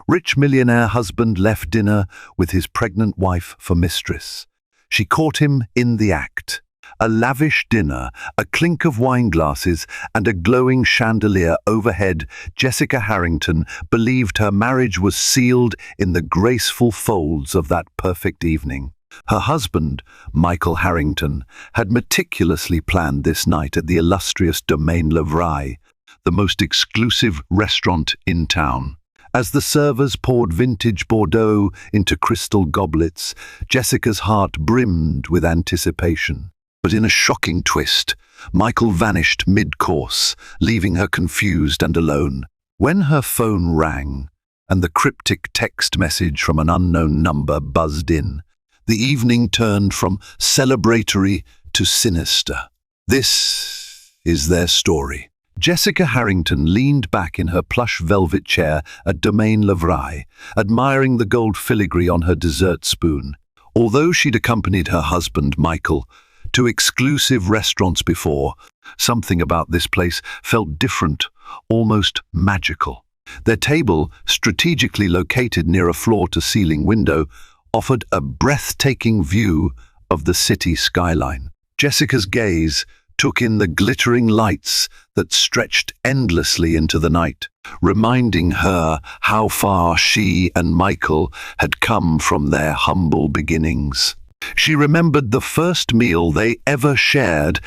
Rich millionaire husband left dinner with his pregnant wife for Mistress. She caught him in the act. A lavish dinner, a clink of wine glasses, and a glowing chandelier overhead. Jessica Harrington believed her marriage was sealed in the graceful folds of that perfect evening. Her husband, Michael Harrington, had meticulously planned this night at the illustrious Domaine Lavraille, the most exclusive restaurant in town. As the servers poured vintage Bordeaux into crystal goblets, Jessica's heart brimmed with anticipation. But in a shocking twist, Michael vanished mid-course, leaving her confused and alone. When her phone rang, and the cryptic text message from an unknown number buzzed in, the evening turned from celebratory to sinister. This is their story. Jessica Harrington leaned back in her plush velvet chair at Domaine Lavraille, admiring the gold filigree on her dessert spoon. Although she'd accompanied her husband, Michael, to exclusive restaurants before, something about this place felt different, almost magical. Their table, strategically located near a floor-to-ceiling window, offered a breathtaking view of the city skyline. Jessica's gaze took in the glittering lights that stretched endlessly into the night, reminding her how far she and Michael had come from their humble beginnings. She remembered the first meal they ever shared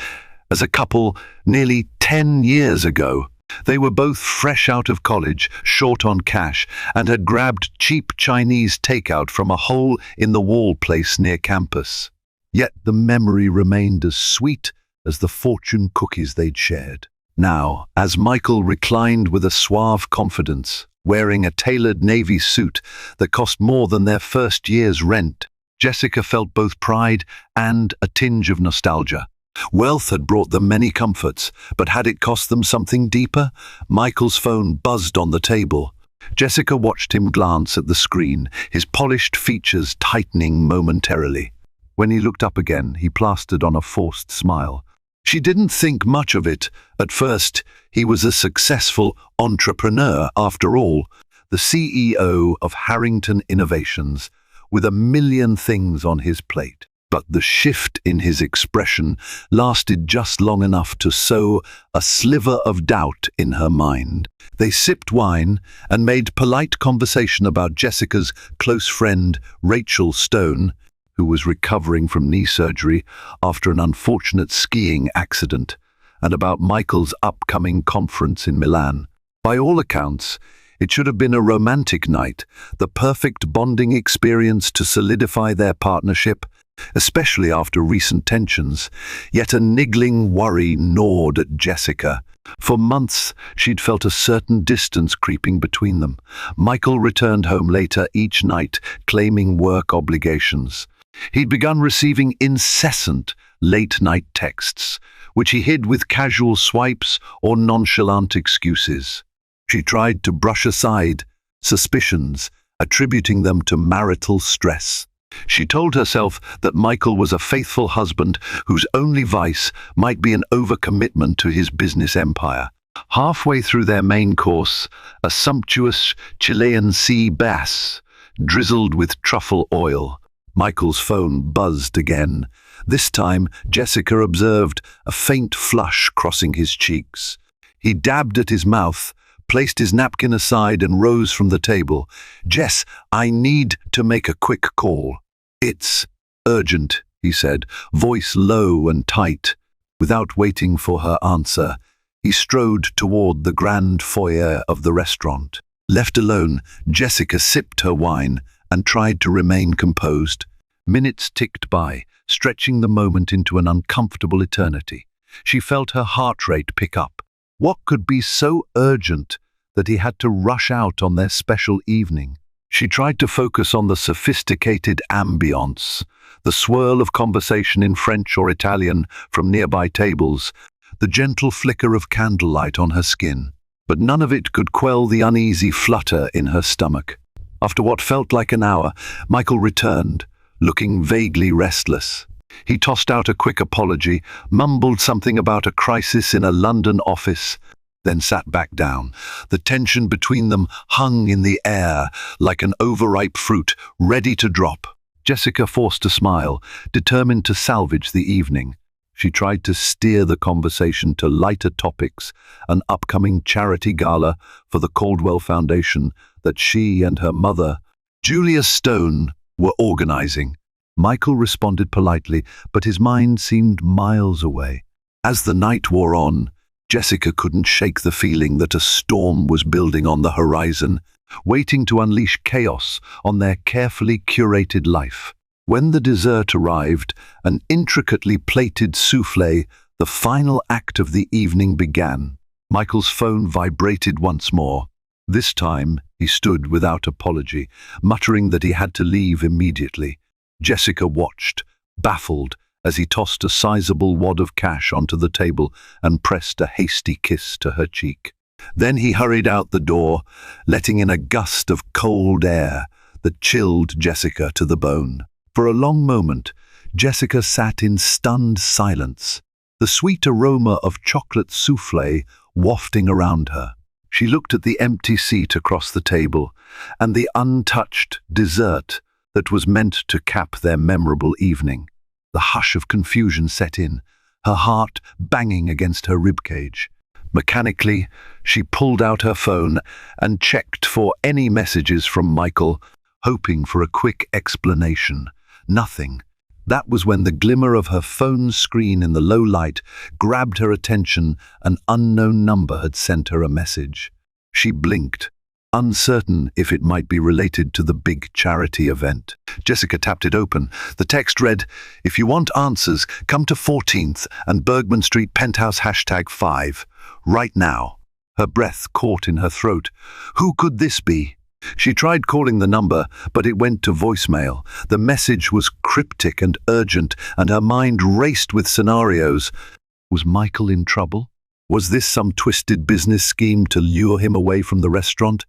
as a couple nearly 10 years ago. They were both fresh out of college, short on cash, and had grabbed cheap Chinese takeout from a hole-in-the-wall place near campus. Yet the memory remained as sweet as the fortune cookies they'd shared. Now, as Michael reclined with a suave confidence, wearing a tailored navy suit that cost more than their first year's rent, Jessica felt both pride and a tinge of nostalgia. Wealth had brought them many comforts, but had it cost them something deeper? Michael's phone buzzed on the table. Jessica watched him glance at the screen, his polished features tightening momentarily. When he looked up again, he plastered on a forced smile. She didn't think much of it. At first, he was a successful entrepreneur, after all, the CEO of Harrington Innovations, with a million things on his plate. But the shift in his expression lasted just long enough to sow a sliver of doubt in her mind. They sipped wine and made polite conversation about Jessica's close friend, Rachel Stone, who was recovering from knee surgery after an unfortunate skiing accident, and about Michael's upcoming conference in Milan. By all accounts, it should have been a romantic night, the perfect bonding experience to solidify their partnership, especially after recent tensions. Yet a niggling worry gnawed at Jessica. For months, she'd felt a certain distance creeping between them. Michael returned home later each night, claiming work obligations. He'd begun receiving incessant late-night texts, which he hid with casual swipes or nonchalant excuses. She tried to brush aside suspicions, attributing them to marital stress. She told herself that Michael was a faithful husband whose only vice might be an overcommitment to his business empire. Halfway through their main course, a sumptuous Chilean sea bass drizzled with truffle oil. Michael's phone buzzed again. This time, Jessica observed a faint flush crossing his cheeks. He dabbed at his mouth, placed his napkin aside and rose from the table. "Jess, I need to make a quick call." "It's urgent," he said, voice low and tight. Without waiting for her answer, he strode toward the grand foyer of the restaurant. Left alone, Jessica sipped her wine and tried to remain composed. Minutes ticked by, stretching the moment into an uncomfortable eternity. She felt her heart rate pick up. What could be so urgent that he had to rush out on their special evening? She tried to focus on the sophisticated ambience, the swirl of conversation in French or Italian from nearby tables, the gentle flicker of candlelight on her skin. But none of it could quell the uneasy flutter in her stomach. After what felt like an hour, Michael returned, looking vaguely restless. He tossed out a quick apology, mumbled something about a crisis in a London office, then sat back down. The tension between them hung in the air like an overripe fruit ready to drop. Jessica forced a smile, determined to salvage the evening. She tried to steer the conversation to lighter topics, an upcoming charity gala for the Caldwell Foundation that she and her mother, Julia Stone, were organizing. Michael responded politely, but his mind seemed miles away. As the night wore on, Jessica couldn't shake the feeling that a storm was building on the horizon, waiting to unleash chaos on their carefully curated life. When the dessert arrived, an intricately plated soufflé, the final act of the evening began. Michael's phone vibrated once more. This time, he stood without apology, muttering that he had to leave immediately. Jessica watched, baffled, as he tossed a sizable wad of cash onto the table and pressed a hasty kiss to her cheek. Then he hurried out the door, letting in a gust of cold air that chilled Jessica to the bone. For a long moment, Jessica sat in stunned silence, the sweet aroma of chocolate soufflé wafting around her. She looked at the empty seat across the table and the untouched dessert that was meant to cap their memorable evening. The hush of confusion set in, her heart banging against her ribcage. Mechanically, she pulled out her phone and checked for any messages from Michael, hoping for a quick explanation. Nothing. That was when the glimmer of her phone's screen in the low light grabbed her attention. An unknown number had sent her a message. She blinked, uncertain if it might be related to the big charity event. Jessica tapped it open. The text read, "If you want answers, come to 14th and Bergman Street, penthouse #5. Right now." Her breath caught in her throat. Who could this be? She tried calling the number, but it went to voicemail. The message was cryptic and urgent, and her mind raced with scenarios. Was Michael in trouble? Was this some twisted business scheme to lure him away from the restaurant?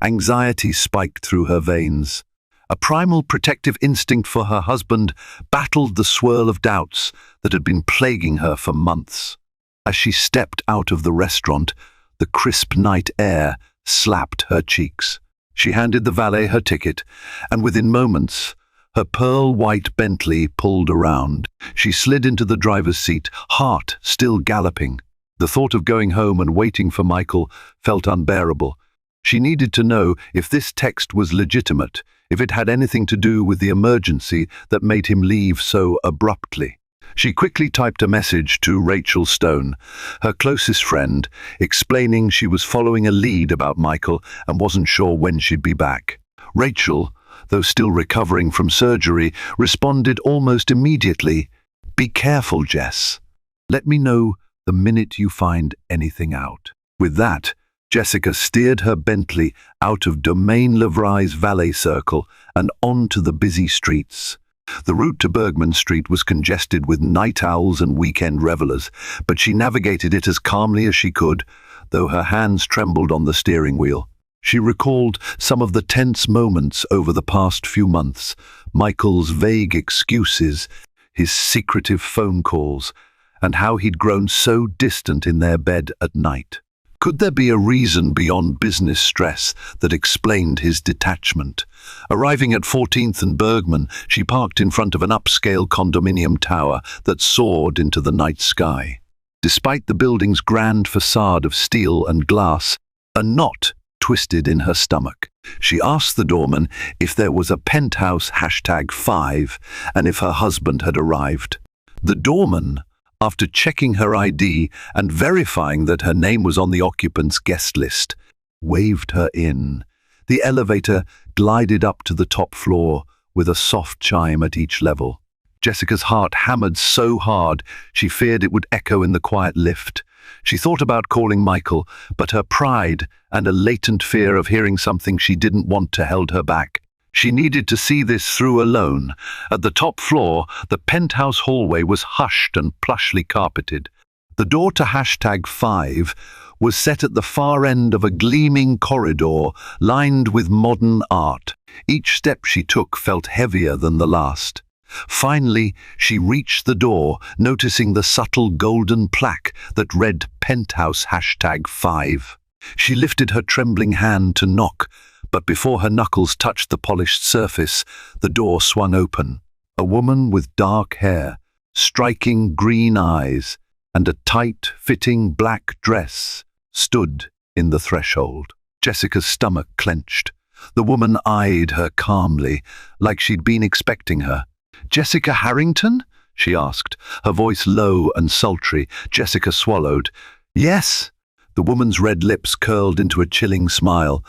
Anxiety spiked through her veins. A primal protective instinct for her husband battled the swirl of doubts that had been plaguing her for months. As she stepped out of the restaurant, the crisp night air slapped her cheeks. She handed the valet her ticket, and within moments, her pearl-white Bentley pulled around. She slid into the driver's seat, heart still galloping. The thought of going home and waiting for Michael felt unbearable. She needed to know if this text was legitimate, if it had anything to do with the emergency that made him leave so abruptly. She quickly typed a message to Rachel Stone, her closest friend, explaining she was following a lead about Michael and wasn't sure when she'd be back. Rachel, though still recovering from surgery, responded almost immediately, "Be careful, Jess. Let me know the minute you find anything out." With that, Jessica steered her Bentley out of Domaine Levrai's valet circle and onto the busy streets. The route to Bergman Street was congested with night owls and weekend revelers, but she navigated it as calmly as she could, though her hands trembled on the steering wheel. She recalled some of the tense moments over the past few months, Michael's vague excuses, his secretive phone calls, and how he'd grown so distant in their bed at night. Could there be a reason beyond business stress that explained his detachment? Arriving at 14th and Bergman, she parked in front of an upscale condominium tower that soared into the night sky. Despite the building's grand facade of steel and glass, a knot twisted in her stomach. She asked the doorman if there was a penthouse #5 and if her husband had arrived. The doorman, after checking her ID and verifying that her name was on the occupant's guest list, waved her in. The elevator glided up to the top floor with a soft chime at each level. Jessica's heart hammered so hard she feared it would echo in the quiet lift. She thought about calling Michael, but her pride and a latent fear of hearing something she didn't want to held her back. She needed to see this through alone. At the top floor, the penthouse hallway was hushed and plushly carpeted. The door to #5 was set at the far end of a gleaming corridor lined with modern art. Each step she took felt heavier than the last. Finally, she reached the door, noticing the subtle golden plaque that read Penthouse #5. She lifted her trembling hand to knock, but before her knuckles touched the polished surface, the door swung open. A woman with dark hair, striking green eyes, and a tight-fitting black dress stood in the threshold. Jessica's stomach clenched. The woman eyed her calmly, like she'd been expecting her. "Jessica Harrington?" she asked, her voice low and sultry. Jessica swallowed. "Yes." The woman's red lips curled into a chilling smile.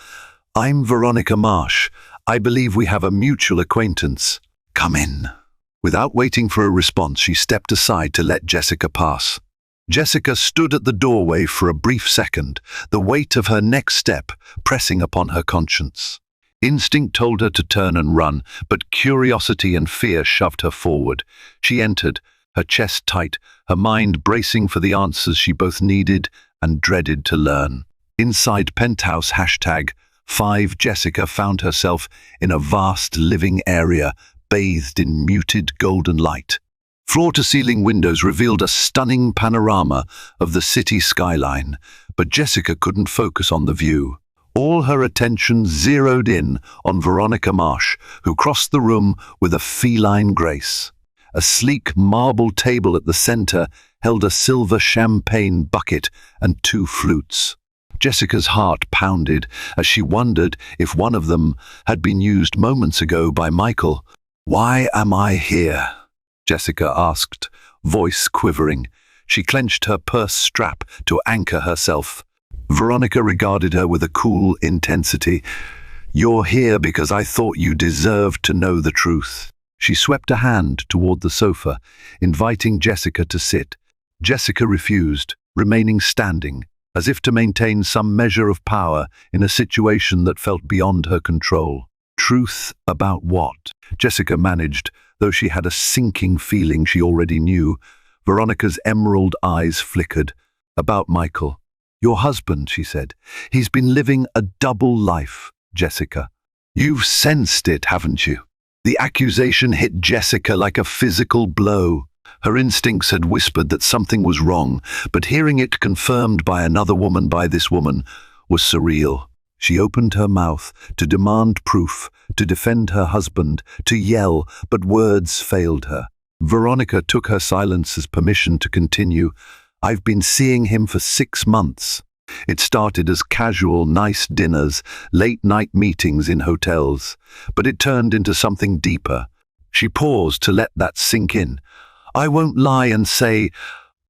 "I'm Veronica Marsh. I believe we have a mutual acquaintance. Come in." Without waiting for a response, she stepped aside to let Jessica pass. Jessica stood at the doorway for a brief second, the weight of her next step pressing upon her conscience. Instinct told her to turn and run, but curiosity and fear shoved her forward. She entered, her chest tight, her mind bracing for the answers she both needed and dreaded to learn. Inside Penthouse #5, Jessica found herself in a vast living area bathed in muted golden light. Floor-to-ceiling windows revealed a stunning panorama of the city skyline, but Jessica couldn't focus on the view. All her attention zeroed in on Veronica Marsh, who crossed the room with a feline grace. A sleek marble table at the center held a silver champagne bucket and 2 flutes. Jessica's heart pounded as she wondered if one of them had been used moments ago by Michael. "Why am I here?" Jessica asked, voice quivering. She clenched her purse strap to anchor herself. Veronica regarded her with a cool intensity. "You're here because I thought you deserved to know the truth." She swept a hand toward the sofa, inviting Jessica to sit. Jessica refused, remaining standing, as if to maintain some measure of power in a situation that felt beyond her control. Truth about what? Jessica managed, though she had a sinking feeling she already knew. Veronica's emerald eyes flickered. "About Michael. Your husband," she said. "He's been living a double life, Jessica. You've sensed it, haven't you?" The accusation hit Jessica like a physical blow. Her instincts had whispered that something was wrong, but hearing it confirmed by another woman, by this woman, was surreal. She opened her mouth to demand proof, to defend her husband, to yell, but words failed her. Veronica took her silence as permission to continue. "I've been seeing him for 6 months. It started as casual, nice dinners, late-night meetings in hotels, but it turned into something deeper." She paused to let that sink in. "I won't lie and say,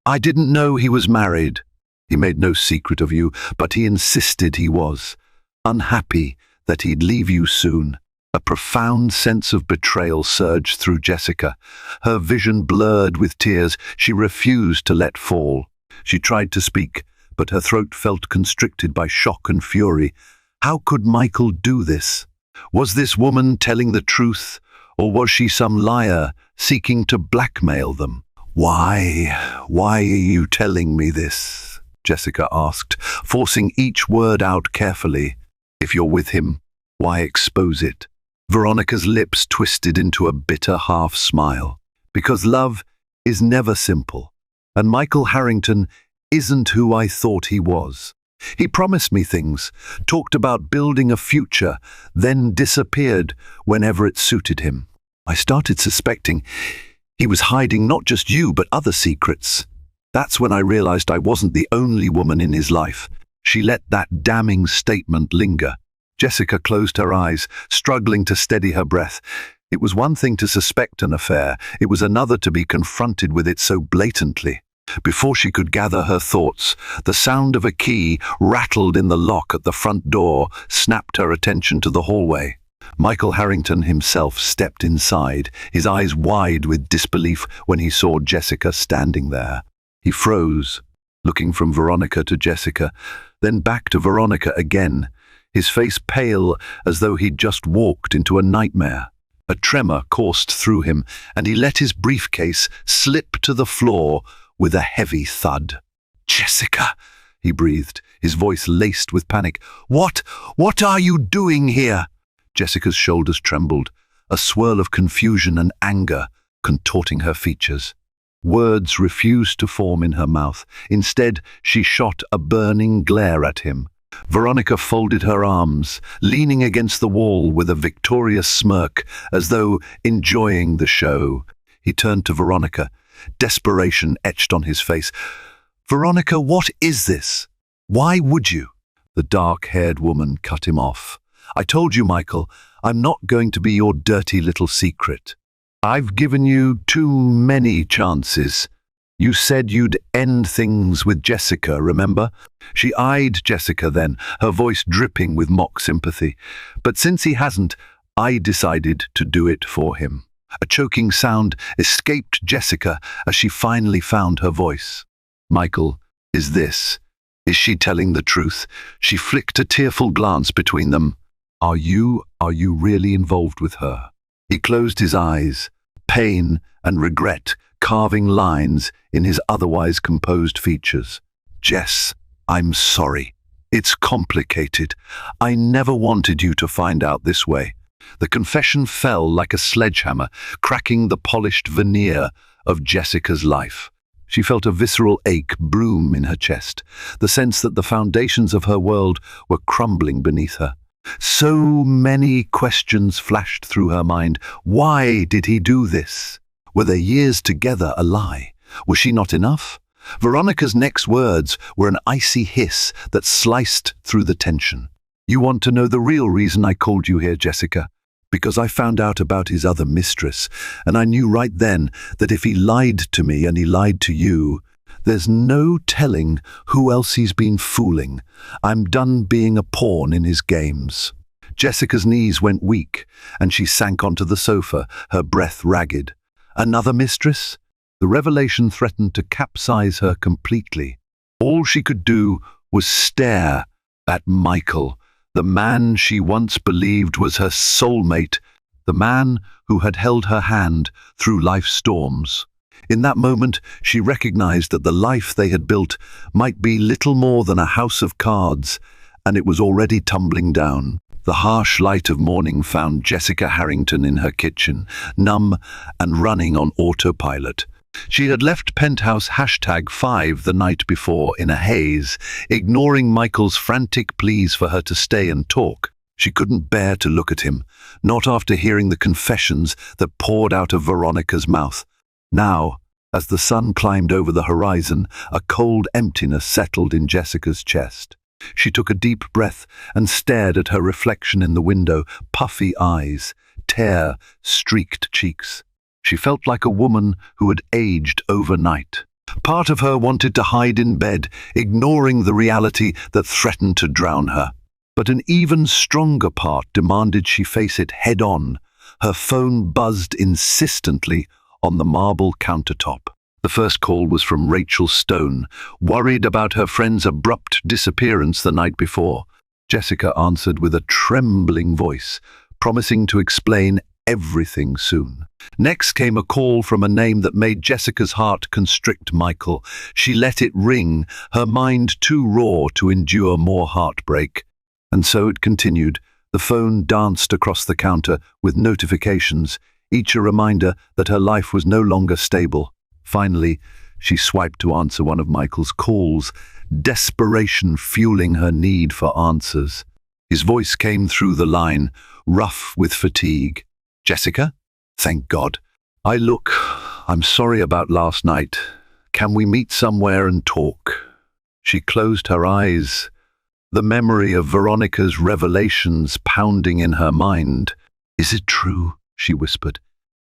I didn't know he was married. He made no secret of you, but he insisted he was. Unhappy that he'd leave you soon." A profound sense of betrayal surged through Jessica. Her vision blurred with tears she refused to let fall. She tried to speak, but her throat felt constricted by shock and fury. How could Michael do this? Was this woman telling the truth, or was she some liar seeking to blackmail them? Why are you telling me this?" Jessica asked, forcing each word out carefully. "If you're with him, why expose it?" Veronica's lips twisted into a bitter half-smile. "Because love is never simple, and Michael Harrington isn't who I thought he was. He promised me things, talked about building a future, then disappeared whenever it suited him. I started suspecting he was hiding not just you, but other secrets. That's when I realized I wasn't the only woman in his life." She let that damning statement linger. Jessica closed her eyes, struggling to steady her breath. It was one thing to suspect an affair, it was another to be confronted with it so blatantly. Before she could gather her thoughts, the sound of a key rattled in the lock at the front door snapped her attention to the hallway. Michael Harrington himself stepped inside, his eyes wide with disbelief when he saw Jessica standing there. He froze, looking from Veronica to Jessica, then back to Veronica again, his face pale as though he'd just walked into a nightmare. A tremor coursed through him, and he let his briefcase slip to the floor with a heavy thud. "Jessica," he breathed, his voice laced with panic. What are you doing here?" Jessica's shoulders trembled. A swirl of confusion and anger contorting her features. Words refused to form in her mouth. Instead, she shot a burning glare at him. Veronica folded her arms, leaning against the wall with a victorious smirk, as though enjoying the show. He turned to Veronica, desperation etched on his face. "Veronica, what is this? Why would you?" The dark-haired woman cut him off. "I told you, Michael, I'm not going to be your dirty little secret. I've given you too many chances. You said you'd end things with Jessica, remember?" She eyed Jessica then, her voice dripping with mock sympathy. "But since he hasn't, I decided to do it for him." A choking sound escaped Jessica as she finally found her voice. "Michael, is she telling the truth?" She flicked a tearful glance between them. Are you really involved with her?" He closed his eyes, pain and regret carving lines in his otherwise composed features. "Jess, I'm sorry. It's complicated. I never wanted you to find out this way." The confession fell like a sledgehammer, cracking the polished veneer of Jessica's life. She felt a visceral ache broom in her chest, the sense that the foundations of her world were crumbling beneath her. So many questions flashed through her mind. Why did he do this? Were their years together a lie? Was she not enough? Veronica's next words were an icy hiss that sliced through the tension. "You want to know the real reason I called you here, Jessica? Because I found out about his other mistress, and I knew right then that if he lied to me and he lied to you, there's no telling who else he's been fooling. I'm done being a pawn in his games." Jessica's knees went weak, and she sank onto the sofa, her breath ragged. Another mistress? The revelation threatened to capsize her completely. All she could do was stare at Michael, the man she once believed was her soulmate, the man who had held her hand through life's storms. In that moment, she recognized that the life they had built might be little more than a house of cards, and it was already tumbling down. The harsh light of morning found Jessica Harrington in her kitchen, numb and running on autopilot. She had left Penthouse #5 the night before in a haze, ignoring Michael's frantic pleas for her to stay and talk. She couldn't bear to look at him, not after hearing the confessions that poured out of Veronica's mouth. Now, as the sun climbed over the horizon, a cold emptiness settled in Jessica's chest. She took a deep breath and stared at her reflection in the window, puffy eyes, tear-streaked cheeks. She felt like a woman who had aged overnight. Part of her wanted to hide in bed, ignoring the reality that threatened to drown her. But an even stronger part demanded she face it head-on. Her phone buzzed insistently on the marble countertop. The first call was from Rachel Stone, worried about her friend's abrupt disappearance the night before. Jessica answered with a trembling voice, promising to explain everything soon. Next came a call from a name that made Jessica's heart constrict. Michael. She let it ring, her mind too raw to endure more heartbreak. And so it continued. The phone danced across the counter with notifications, each a reminder that her life was no longer stable. Finally, she swiped to answer one of Michael's calls, desperation fueling her need for answers. His voice came through the line, rough with fatigue. "Jessica? Thank God. I'm sorry about last night. Can we meet somewhere and talk?" She closed her eyes, the memory of Veronica's revelations pounding in her mind. "Is it true?" she whispered.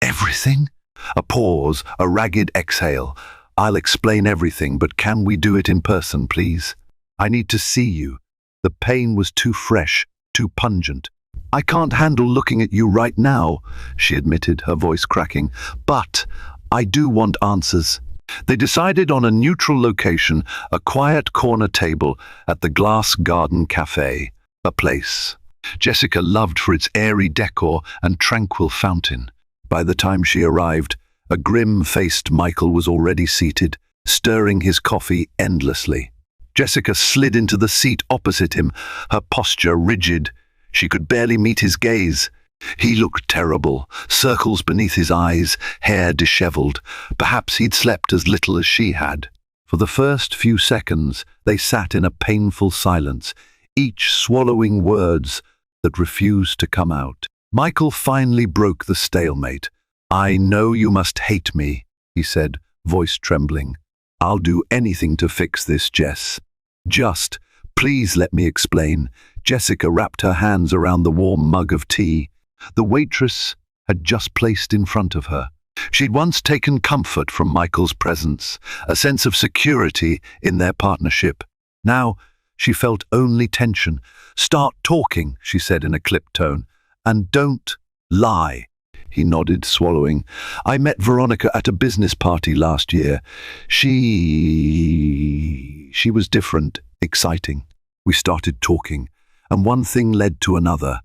"Everything?" A pause, a ragged exhale. "I'll explain everything, but can we do it in person, please? I need to see you." The pain was too fresh, too pungent. "I can't handle looking at you right now," she admitted, her voice cracking. "But I do want answers." They decided on a neutral location, a quiet corner table at the Glass Garden Cafe, a place Jessica loved for its airy decor and tranquil fountain. By the time she arrived, a grim-faced Michael was already seated, stirring his coffee endlessly. Jessica slid into the seat opposite him, her posture rigid. She could barely meet his gaze. He looked terrible, circles beneath his eyes, hair disheveled. Perhaps he'd slept as little as she had. For the first few seconds, they sat in a painful silence, each swallowing words that refused to come out. Michael finally broke the stalemate. "I know you must hate me," he said, voice trembling. "I'll do anything to fix this, Jess. Just, please let me explain." Jessica wrapped her hands around the warm mug of tea the waitress had just placed in front of her. She'd once taken comfort from Michael's presence, a sense of security in their partnership. Now she felt only tension. "Start talking," she said in a clipped tone. "And don't lie." He nodded, swallowing. "I met Veronica at a business party last year. She was different, exciting. We started talking, and one thing led to another.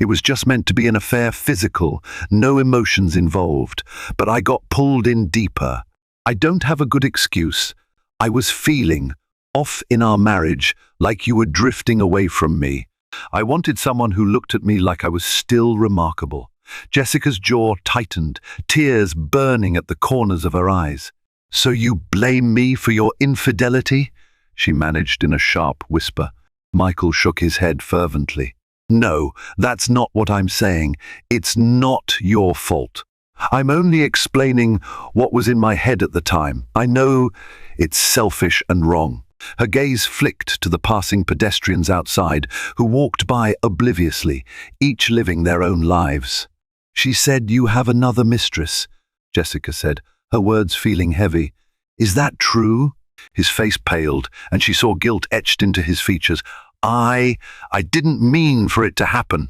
It was just meant to be an affair, physical, no emotions involved, but I got pulled in deeper. I don't have a good excuse. I was feeling off in our marriage, like you were drifting away from me. I wanted someone who looked at me like I was still remarkable." Jessica's jaw tightened, tears burning at the corners of her eyes. "So you blame me for your infidelity?" she managed in a sharp whisper. Michael shook his head fervently. "No, that's not what I'm saying. It's not your fault. I'm only explaining what was in my head at the time. I know it's selfish and wrong." Her gaze flicked to the passing pedestrians outside, who walked by obliviously, each living their own lives. "She said you have another mistress," Jessica said, her words feeling heavy. "Is that true?" His face paled, and she saw guilt etched into his features. I didn't mean for it to happen.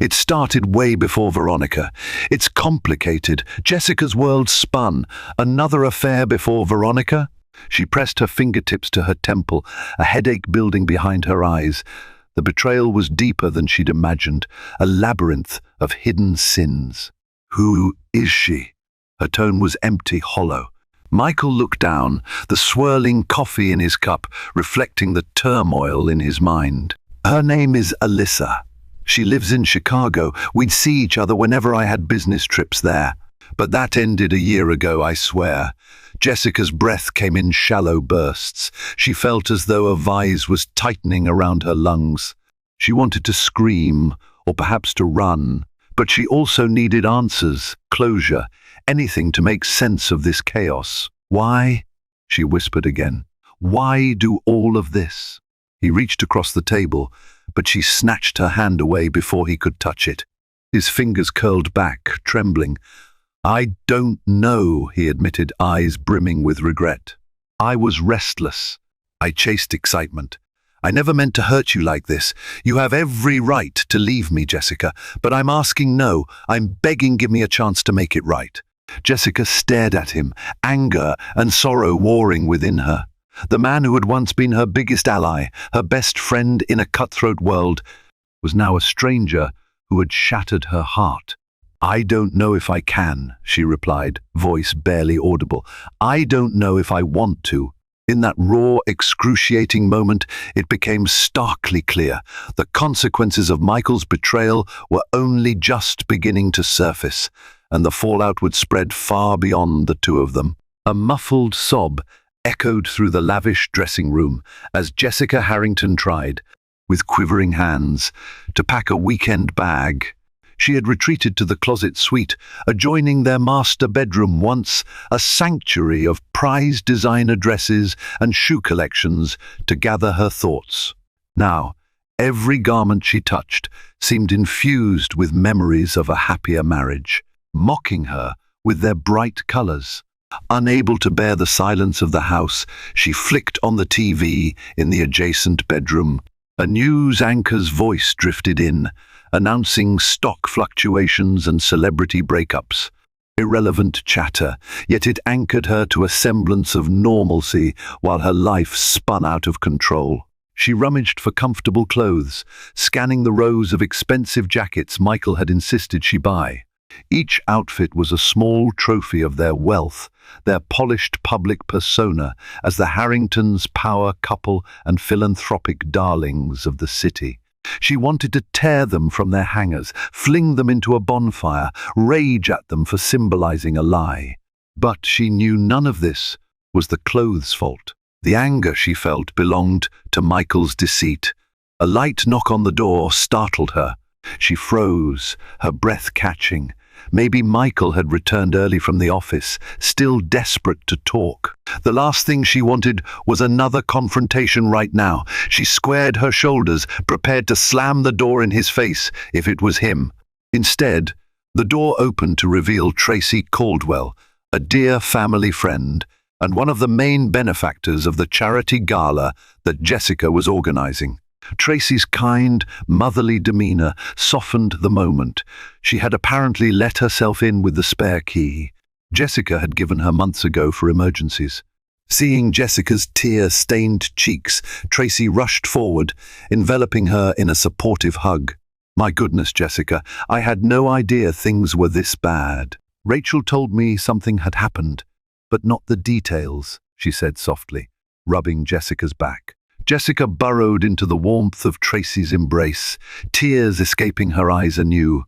It started way before Veronica. It's complicated. Jessica's world spun. Another affair before Veronica?" She pressed her fingertips to her temple, a headache building behind her eyes. The betrayal was deeper than she'd imagined, a labyrinth of hidden sins. "Who is she?" Her tone was empty, hollow. Michael looked down, the swirling coffee in his cup reflecting the turmoil in his mind. "Her name is Alyssa. She lives in Chicago. We'd see each other whenever I had business trips there. But that ended a year ago, I swear." Jessica's breath came in shallow bursts. She felt as though a vise was tightening around her lungs. She wanted to scream, or perhaps to run, but she also needed answers, closure, anything to make sense of this chaos. "Why?" she whispered again. "Why do all of this?" He reached across the table, but she snatched her hand away before he could touch it. His fingers curled back, trembling. "I don't know," he admitted, eyes brimming with regret. "I was restless. I chased excitement. I never meant to hurt you like this. You have every right to leave me, Jessica, but I'm asking no. I'm begging, give me a chance to make it right." Jessica stared at him, anger and sorrow warring within her. The man who had once been her biggest ally, her best friend in a cutthroat world, was now a stranger who had shattered her heart. "I don't know if I can," she replied, voice barely audible. "I don't know if I want to." In that raw, excruciating moment, it became starkly clear. The consequences of Michael's betrayal were only just beginning to surface, and the fallout would spread far beyond the two of them. A muffled sob echoed through the lavish dressing room as Jessica Harrington tried, with quivering hands, to pack a weekend bag. She had retreated to the closet suite, adjoining their master bedroom, once a sanctuary of prized designer dresses and shoe collections, to gather her thoughts. Now, every garment she touched seemed infused with memories of a happier marriage, mocking her with their bright colors. Unable to bear the silence of the house, she flicked on the TV in the adjacent bedroom. A news anchor's voice drifted in, announcing stock fluctuations and celebrity breakups. Irrelevant chatter, yet it anchored her to a semblance of normalcy while her life spun out of control. She rummaged for comfortable clothes, scanning the rows of expensive jackets Michael had insisted she buy. Each outfit was a small trophy of their wealth, their polished public persona as the Harringtons' power couple and philanthropic darlings of the city. She wanted to tear them from their hangers, fling them into a bonfire, rage at them for symbolizing a lie. But she knew none of this was the clothes' fault. The anger she felt belonged to Michael's deceit. A light knock on the door startled her. She froze, her breath catching. Maybe Michael had returned early from the office, still desperate to talk. The last thing she wanted was another confrontation right now. She squared her shoulders, prepared to slam the door in his face if it was him. Instead, the door opened to reveal Tracy Caldwell, a dear family friend, and one of the main benefactors of the charity gala that Jessica was organizing. Tracy's kind, motherly demeanor softened the moment. She had apparently let herself in with the spare key. Jessica had given her months ago for emergencies. Seeing Jessica's tear-stained cheeks, Tracy rushed forward, enveloping her in a supportive hug. "My goodness, Jessica, I had no idea things were this bad. Rachel told me something had happened, but not the details," she said softly, rubbing Jessica's back. Jessica burrowed into the warmth of Tracy's embrace, tears escaping her eyes anew.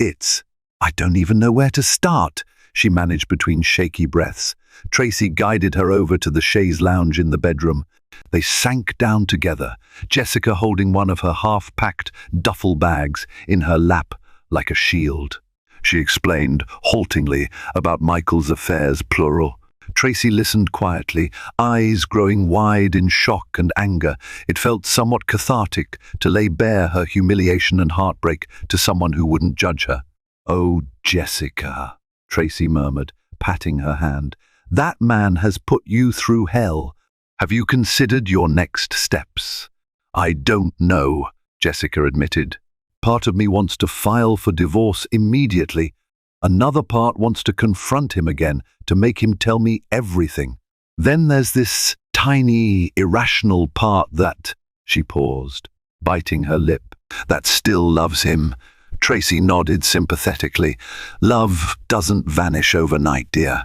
I don't even know where to start," she managed between shaky breaths. Tracy guided her over to the chaise lounge in the bedroom. They sank down together, Jessica holding one of her half-packed duffel bags in her lap like a shield. She explained, haltingly, about Michael's affairs, plural. Tracy listened quietly, eyes growing wide in shock and anger. It felt somewhat cathartic to lay bare her humiliation and heartbreak to someone who wouldn't judge her. "Oh, Jessica," Tracy murmured, patting her hand. "That man has put you through hell. Have you considered your next steps?" "I don't know," Jessica admitted. "Part of me wants to file for divorce immediately. Another part wants to confront him again, to make him tell me everything. Then there's this tiny, irrational part that—" She paused, biting her lip. "That still loves him." Tracy nodded sympathetically. "Love doesn't vanish overnight, dear.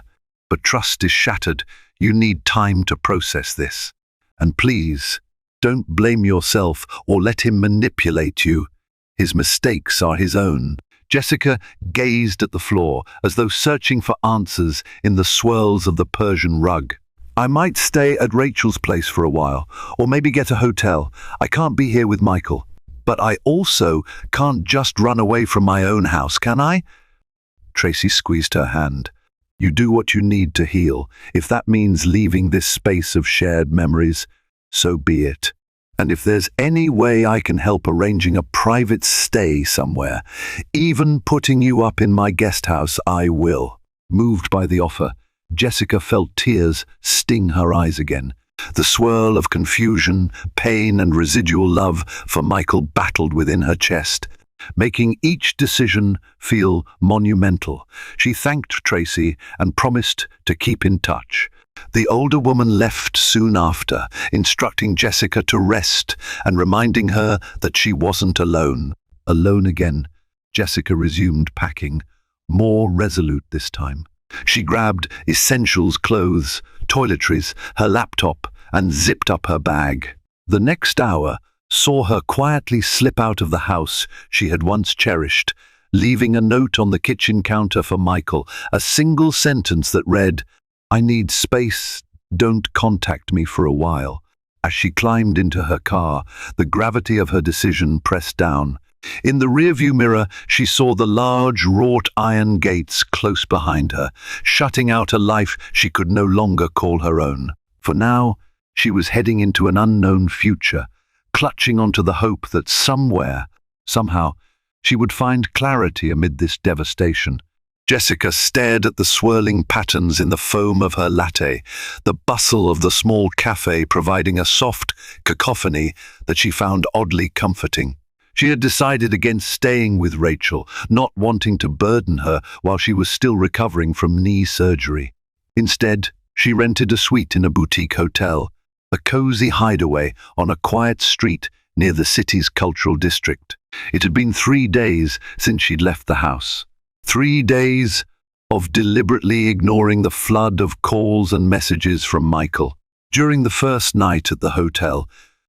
But trust is shattered. You need time to process this. And please, don't blame yourself or let him manipulate you. His mistakes are his own." Jessica gazed at the floor, as though searching for answers in the swirls of the Persian rug. "I might stay at Rachel's place for a while, or maybe get a hotel. I can't be here with Michael. But I also can't just run away from my own house, can I?" Tracy squeezed her hand. "You do what you need to heal. If that means leaving this space of shared memories, so be it. And if there's any way I can help arranging a private stay somewhere, even putting you up in my guest house, I will." Moved by the offer, Jessica felt tears sting her eyes again. The swirl of confusion, pain, and residual love for Michael battled within her chest, making each decision feel monumental. She thanked Tracy and promised to keep in touch. The older woman left soon after, instructing Jessica to rest and reminding her that she wasn't alone. Alone again, Jessica resumed packing, more resolute this time. She grabbed essentials, clothes, toiletries, her laptop, and zipped up her bag. The next hour saw her quietly slip out of the house she had once cherished, leaving a note on the kitchen counter for Michael, a single sentence that read, "I need space, don't contact me for a while." As she climbed into her car, the gravity of her decision pressed down. In the rearview mirror, she saw the large wrought iron gates close behind her, shutting out a life she could no longer call her own. For now, she was heading into an unknown future, clutching onto the hope that somewhere, somehow, she would find clarity amid this devastation. Jessica stared at the swirling patterns in the foam of her latte, the bustle of the small cafe providing a soft cacophony that she found oddly comforting. She had decided against staying with Rachel, not wanting to burden her while she was still recovering from knee surgery. Instead, she rented a suite in a boutique hotel, a cozy hideaway on a quiet street near the city's cultural district. It had been 3 days since she'd left the house. 3 days of deliberately ignoring the flood of calls and messages from Michael. During the first night at the hotel,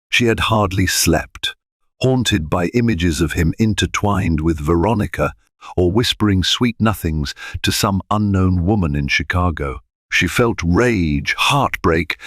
she had hardly slept, haunted by images of him intertwined with Veronica or whispering sweet nothings to some unknown woman in Chicago. She felt rage, heartbreak,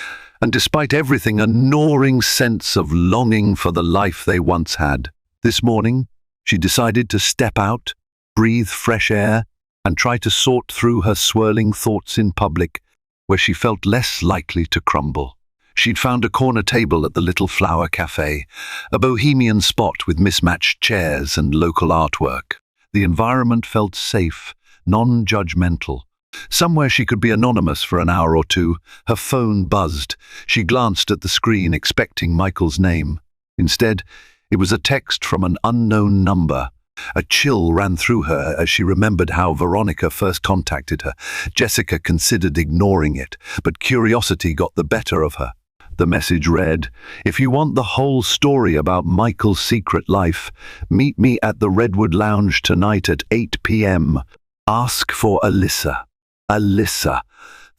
and despite everything, a gnawing sense of longing for the life they once had. This morning, she decided to step out, breathe fresh air, and try to sort through her swirling thoughts in public, where she felt less likely to crumble. She'd found a corner table at the Little Flower Cafe, a bohemian spot with mismatched chairs and local artwork. The environment felt safe, non-judgmental. Somewhere she could be anonymous for an hour or two. Her phone buzzed. She glanced at the screen, expecting Michael's name. Instead, it was a text from an unknown number. A chill ran through her as she remembered how Veronica first contacted her. Jessica considered ignoring it, but curiosity got the better of her. The message read, "If you want the whole story about Michael's secret life, meet me at the Redwood Lounge tonight at 8 p.m. Ask for Alyssa." Alyssa,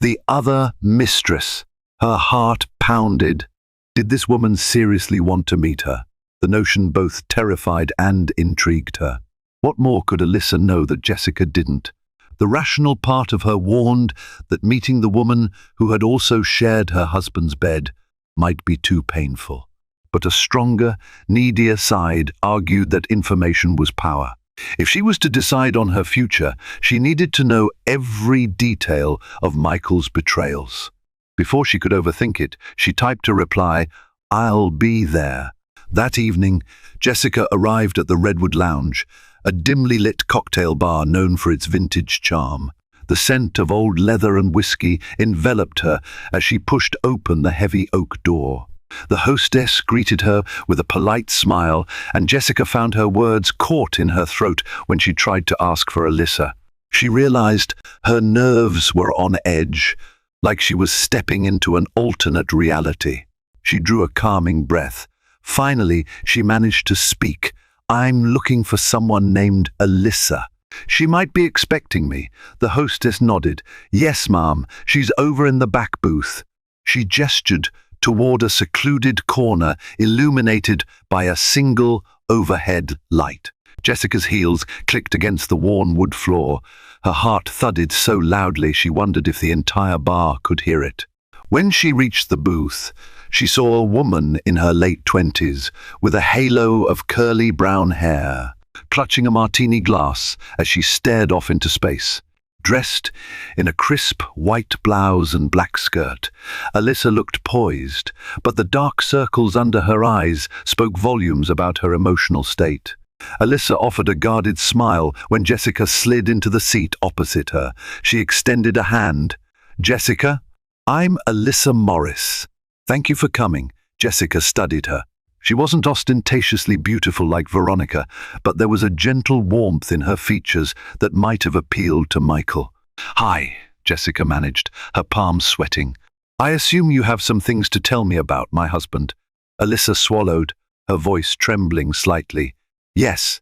the other mistress. Her heart pounded. Did this woman seriously want to meet her? The notion both terrified and intrigued her. What more could Alyssa know that Jessica didn't? The rational part of her warned that meeting the woman who had also shared her husband's bed might be too painful. But a stronger, needier side argued that information was power. If she was to decide on her future, she needed to know every detail of Michael's betrayals. Before she could overthink it, she typed a reply, "I'll be there." That evening, Jessica arrived at the Redwood Lounge, a dimly lit cocktail bar known for its vintage charm. The scent of old leather and whiskey enveloped her as she pushed open the heavy oak door. The hostess greeted her with a polite smile, and Jessica found her words caught in her throat when she tried to ask for Alyssa. She realized her nerves were on edge, like she was stepping into an alternate reality. She drew a calming breath. Finally, she managed to speak. "I'm looking for someone named Alyssa. She might be expecting me." The hostess nodded. "Yes, ma'am. She's over in the back booth." She gestured toward a secluded corner illuminated by a single overhead light. Jessica's heels clicked against the worn wood floor. Her heart thudded so loudly she wondered if the entire bar could hear it. When she reached the booth, she saw a woman in her late 20s with a halo of curly brown hair, clutching a martini glass as she stared off into space. Dressed in a crisp white blouse and black skirt, Alyssa looked poised, but the dark circles under her eyes spoke volumes about her emotional state. Alyssa offered a guarded smile when Jessica slid into the seat opposite her. She extended a hand. "Jessica, I'm Alyssa Morris. Thank you for coming." Jessica studied her. She wasn't ostentatiously beautiful like Veronica, but there was a gentle warmth in her features that might have appealed to Michael. "Hi," Jessica managed, her palms sweating. "I assume you have some things to tell me about my husband." Alyssa swallowed, her voice trembling slightly. "Yes,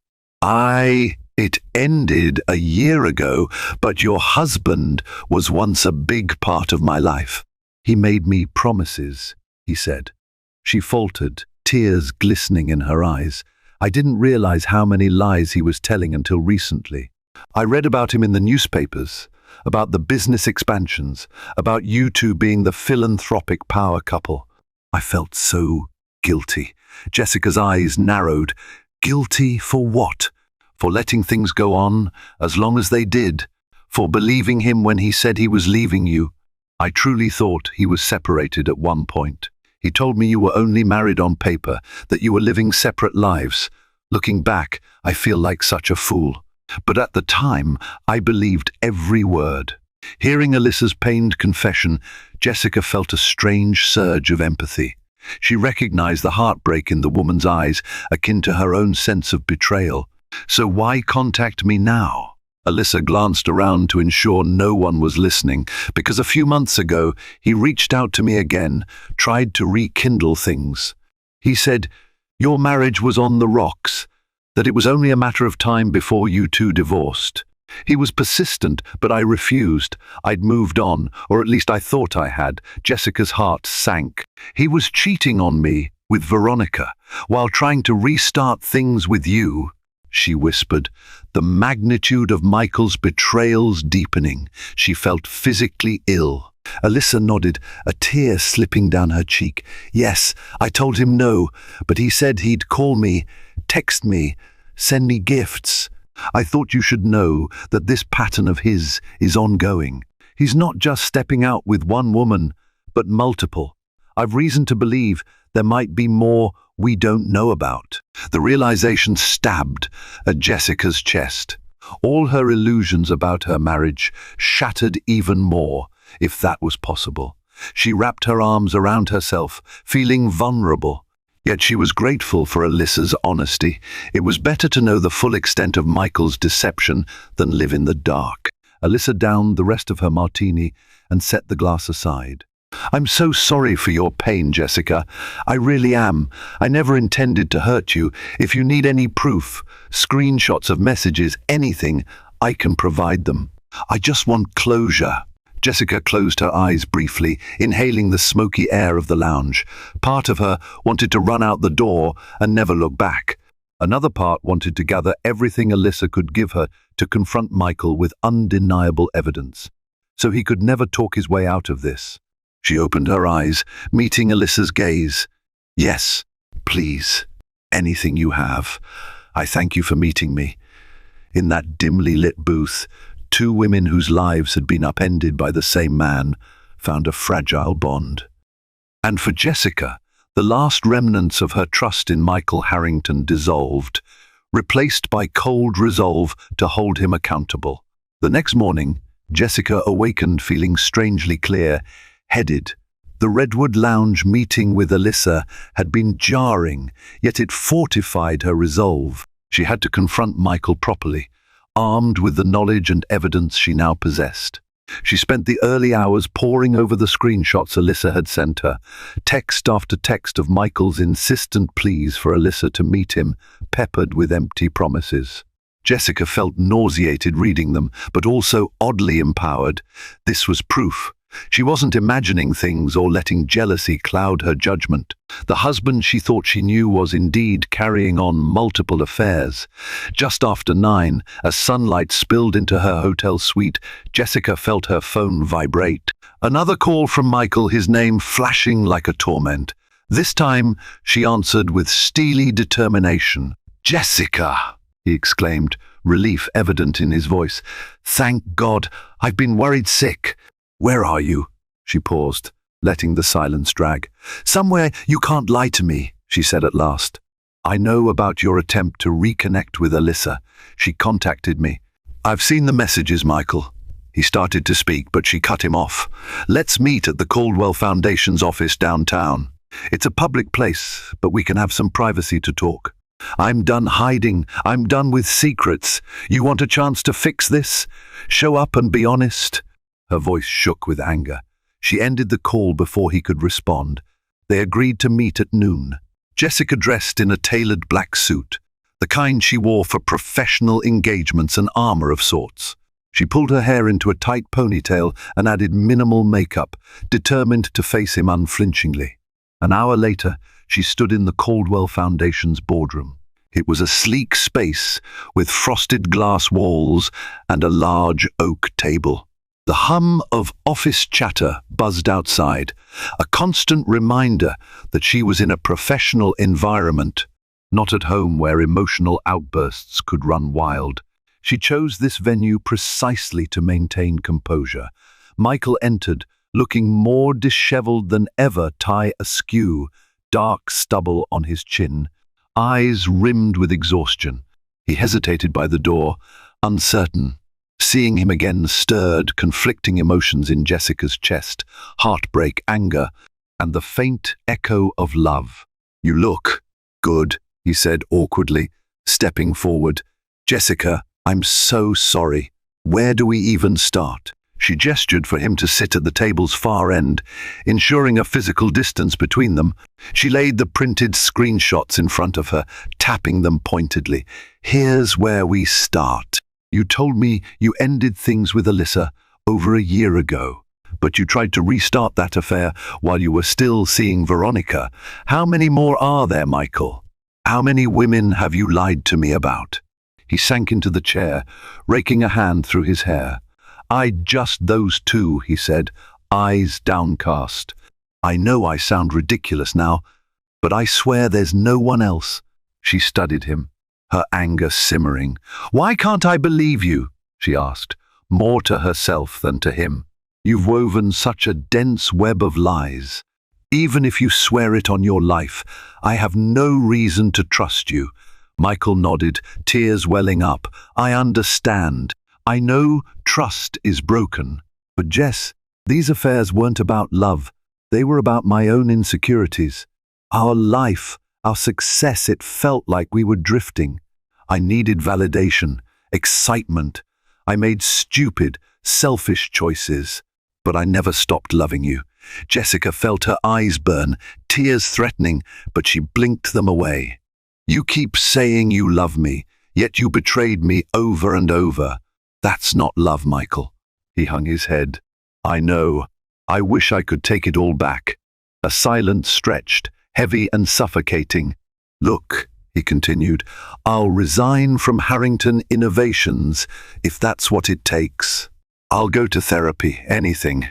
it ended a year ago, but your husband was once a big part of my life. He made me promises," he said. She faltered, tears glistening in her eyes. "I didn't realize how many lies he was telling until recently. I read about him in the newspapers, about the business expansions, about you two being the philanthropic power couple. I felt so guilty." Jessica's eyes narrowed. Guilty for what? For letting things go on as long as they did? For believing him when he said he was leaving you? "I truly thought he was separated at one point. He told me you were only married on paper, that you were living separate lives. Looking back, I feel like such a fool. But at the time, I believed every word." Hearing Alyssa's pained confession, Jessica felt a strange surge of empathy. She recognized the heartbreak in the woman's eyes, akin to her own sense of betrayal. "So why contact me now?" Alyssa glanced around to ensure no one was listening, because a few months ago he reached out to me again, tried to rekindle things. He said, "Your marriage was on the rocks, that it was only a matter of time before you two divorced." He was persistent, but I refused. I'd moved on, or at least I thought I had. Jessica's heart sank. "He was cheating on me," with Veronica, while trying to restart things with you, she whispered, the magnitude of Michael's betrayals deepening. She felt physically ill. Alyssa nodded, a tear slipping down her cheek. Yes, I told him no, but he said he'd call me, text me, send me gifts. I thought you should know that this pattern of his is ongoing. He's not just stepping out with one woman, but multiple. I've reason to believe there might be more we don't know about. The realization stabbed at Jessica's chest. All her illusions about her marriage shattered even more, if that was possible. She wrapped her arms around herself, feeling vulnerable. Yet she was grateful for Alyssa's honesty. It was better to know the full extent of Michael's deception than live in the dark. Alyssa downed the rest of her martini and set the glass aside. I'm so sorry for your pain, Jessica. I really am. I never intended to hurt you. If you need any proof, screenshots of messages, anything, I can provide them. I just want closure. Jessica closed her eyes briefly, inhaling the smoky air of the lounge. Part of her wanted to run out the door and never look back. Another part wanted to gather everything Alyssa could give her to confront Michael with undeniable evidence, so he could never talk his way out of this. She opened her eyes, meeting Alyssa's gaze. Yes, please. Anything you have. I thank you for meeting me. In that dimly lit booth, two women whose lives had been upended by the same man found a fragile bond. And for Jessica, the last remnants of her trust in Michael Harrington dissolved, replaced by cold resolve to hold him accountable. The next morning, Jessica awakened feeling strangely clear-headed. The Redwood Lounge meeting with Alyssa had been jarring, yet it fortified her resolve. She had to confront Michael properly, armed with the knowledge and evidence she now possessed. She spent the early hours poring over the screenshots Alyssa had sent her, text after text of Michael's insistent pleas for Alyssa to meet him, peppered with empty promises. Jessica felt nauseated reading them, but also oddly empowered. This was proof. She wasn't imagining things or letting jealousy cloud her judgment. The husband she thought she knew was indeed carrying on multiple affairs. Just after 9, as sunlight spilled into her hotel suite, Jessica felt her phone vibrate. Another call from Michael, his name flashing like a torment. This time, she answered with steely determination. "Jessica!" he exclaimed, relief evident in his voice. "Thank God, I've been worried sick. Where are you?" She paused, letting the silence drag. "Somewhere you can't lie to me," she said at last. "I know about your attempt to reconnect with Alyssa. She contacted me." "I've seen the messages, Michael." He started to speak, but she cut him off. "Let's meet at the Caldwell Foundation's office downtown. It's a public place, but we can have some privacy to talk. I'm done hiding. I'm done with secrets. You want a chance to fix this? Show up and be honest." Her voice shook with anger. She ended the call before he could respond. They agreed to meet at noon. Jessica dressed in a tailored black suit, the kind she wore for professional engagements, an armor of sorts. She pulled her hair into a tight ponytail and added minimal makeup, determined to face him unflinchingly. An hour later, she stood in the Caldwell Foundation's boardroom. It was a sleek space with frosted glass walls and a large oak table. The hum of office chatter buzzed outside, a constant reminder that she was in a professional environment, not at home where emotional outbursts could run wild. She chose this venue precisely to maintain composure. Michael entered, looking more disheveled than ever, tie askew, dark stubble on his chin, eyes rimmed with exhaustion. He hesitated by the door, uncertain. Seeing him again stirred conflicting emotions in Jessica's chest, heartbreak, anger, and the faint echo of love. "You look good," he said awkwardly, stepping forward. "Jessica, I'm so sorry. Where do we even start?" She gestured for him to sit at the table's far end, ensuring a physical distance between them. She laid the printed screenshots in front of her, tapping them pointedly. "Here's where we start. You told me you ended things with Alyssa over a year ago. But you tried to restart that affair while you were still seeing Veronica. How many more are there, Michael? How many women have you lied to me about? He sank into the chair, raking a hand through his hair. Just those two, he said, eyes downcast. I know I sound ridiculous now, but I swear there's no one else. She studied him, her anger simmering. Why can't I believe you? She asked, more to herself than to him. You've woven such a dense web of lies. Even if you swear it on your life, I have no reason to trust you. Michael nodded, tears welling up. I understand. I know trust is broken. But Jess, these affairs weren't about love. They were about my own insecurities. Our life, our success, it felt like we were drifting. I needed validation, excitement. I made stupid, selfish choices. But I never stopped loving you. Jessica felt her eyes burn, tears threatening, but she blinked them away. You keep saying you love me, yet you betrayed me over and over. That's not love, Michael. He hung his head. I know. I wish I could take it all back. A silence stretched, heavy and suffocating. Look, he continued, I'll resign from Harrington Innovations if that's what it takes. I'll go to therapy, anything.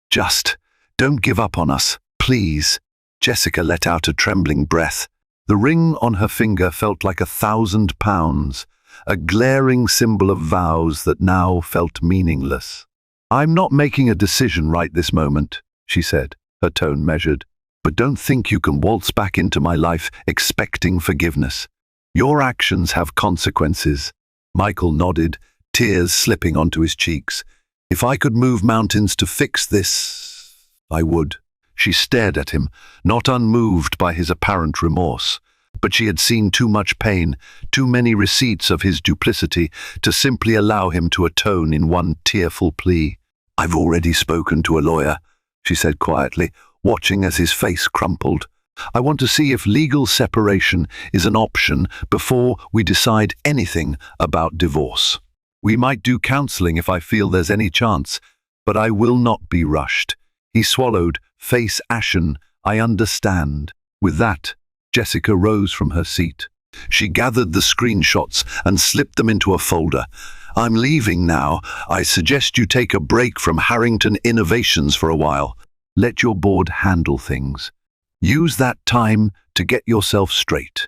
Just don't give up on us, please. Jessica let out a trembling breath. The ring on her finger felt like 1,000 pounds, a glaring symbol of vows that now felt meaningless. I'm not making a decision right this moment, she said, her tone measured. But don't think you can waltz back into my life expecting forgiveness. Your actions have consequences. Michael nodded, tears slipping onto his cheeks. If I could move mountains to fix this, I would. She stared at him, not unmoved by his apparent remorse. But she had seen too much pain, too many receipts of his duplicity, to simply allow him to atone in one tearful plea. I've already spoken to a lawyer, she said quietly, watching as his face crumpled. I want to see if legal separation is an option before we decide anything about divorce. We might do counseling if I feel there's any chance, but I will not be rushed. He swallowed, face ashen. I understand. With that, Jessica rose from her seat. She gathered the screenshots and slipped them into a folder. I'm leaving now. I suggest you take a break from Harrington Innovations for a while. Let your board handle things. Use that time to get yourself straight.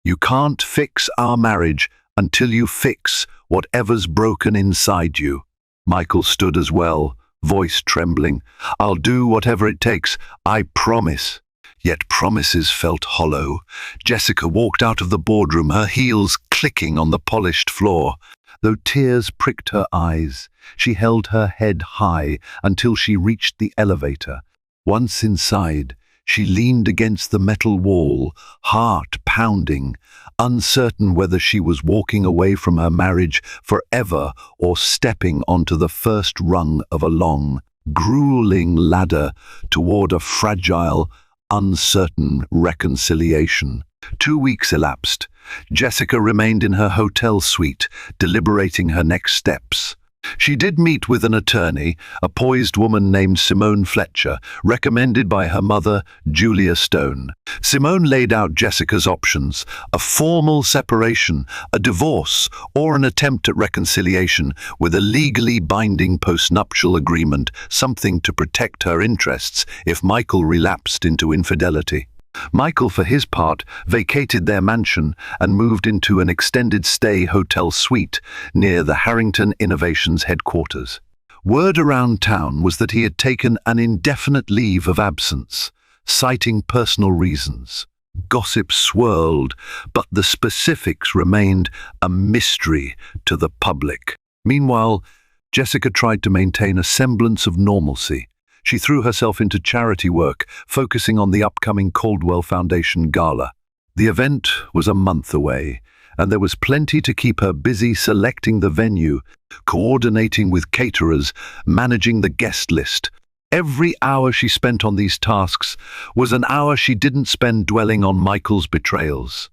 You can't fix our marriage until you fix whatever's broken inside you. Michael stood as well, voice trembling. I'll do whatever it takes, I promise. Yet promises felt hollow. Jessica walked out of the boardroom, her heels clicking on the polished floor. Though tears pricked her eyes, she held her head high until she reached the elevator. Once inside, she leaned against the metal wall, heart pounding, uncertain whether she was walking away from her marriage forever or stepping onto the first rung of a long, grueling ladder toward a fragile, uncertain reconciliation. 2 weeks elapsed. Jessica remained in her hotel suite, deliberating her next steps. She did meet with an attorney, a poised woman named Simone Fletcher, recommended by her mother, Julia Stone. Simone laid out Jessica's options: a formal separation, a divorce, or an attempt at reconciliation with a legally binding postnuptial agreement, something to protect her interests if Michael relapsed into infidelity. Michael, for his part, vacated their mansion and moved into an extended-stay hotel suite near the Harrington Innovations headquarters. Word around town was that he had taken an indefinite leave of absence, citing personal reasons. Gossip swirled, but the specifics remained a mystery to the public. Meanwhile, Jessica tried to maintain a semblance of normalcy. She threw herself into charity work, focusing on the upcoming Caldwell Foundation Gala. The event was a month away, and there was plenty to keep her busy selecting the venue, coordinating with caterers, managing the guest list. Every hour she spent on these tasks was an hour she didn't spend dwelling on Michael's betrayals.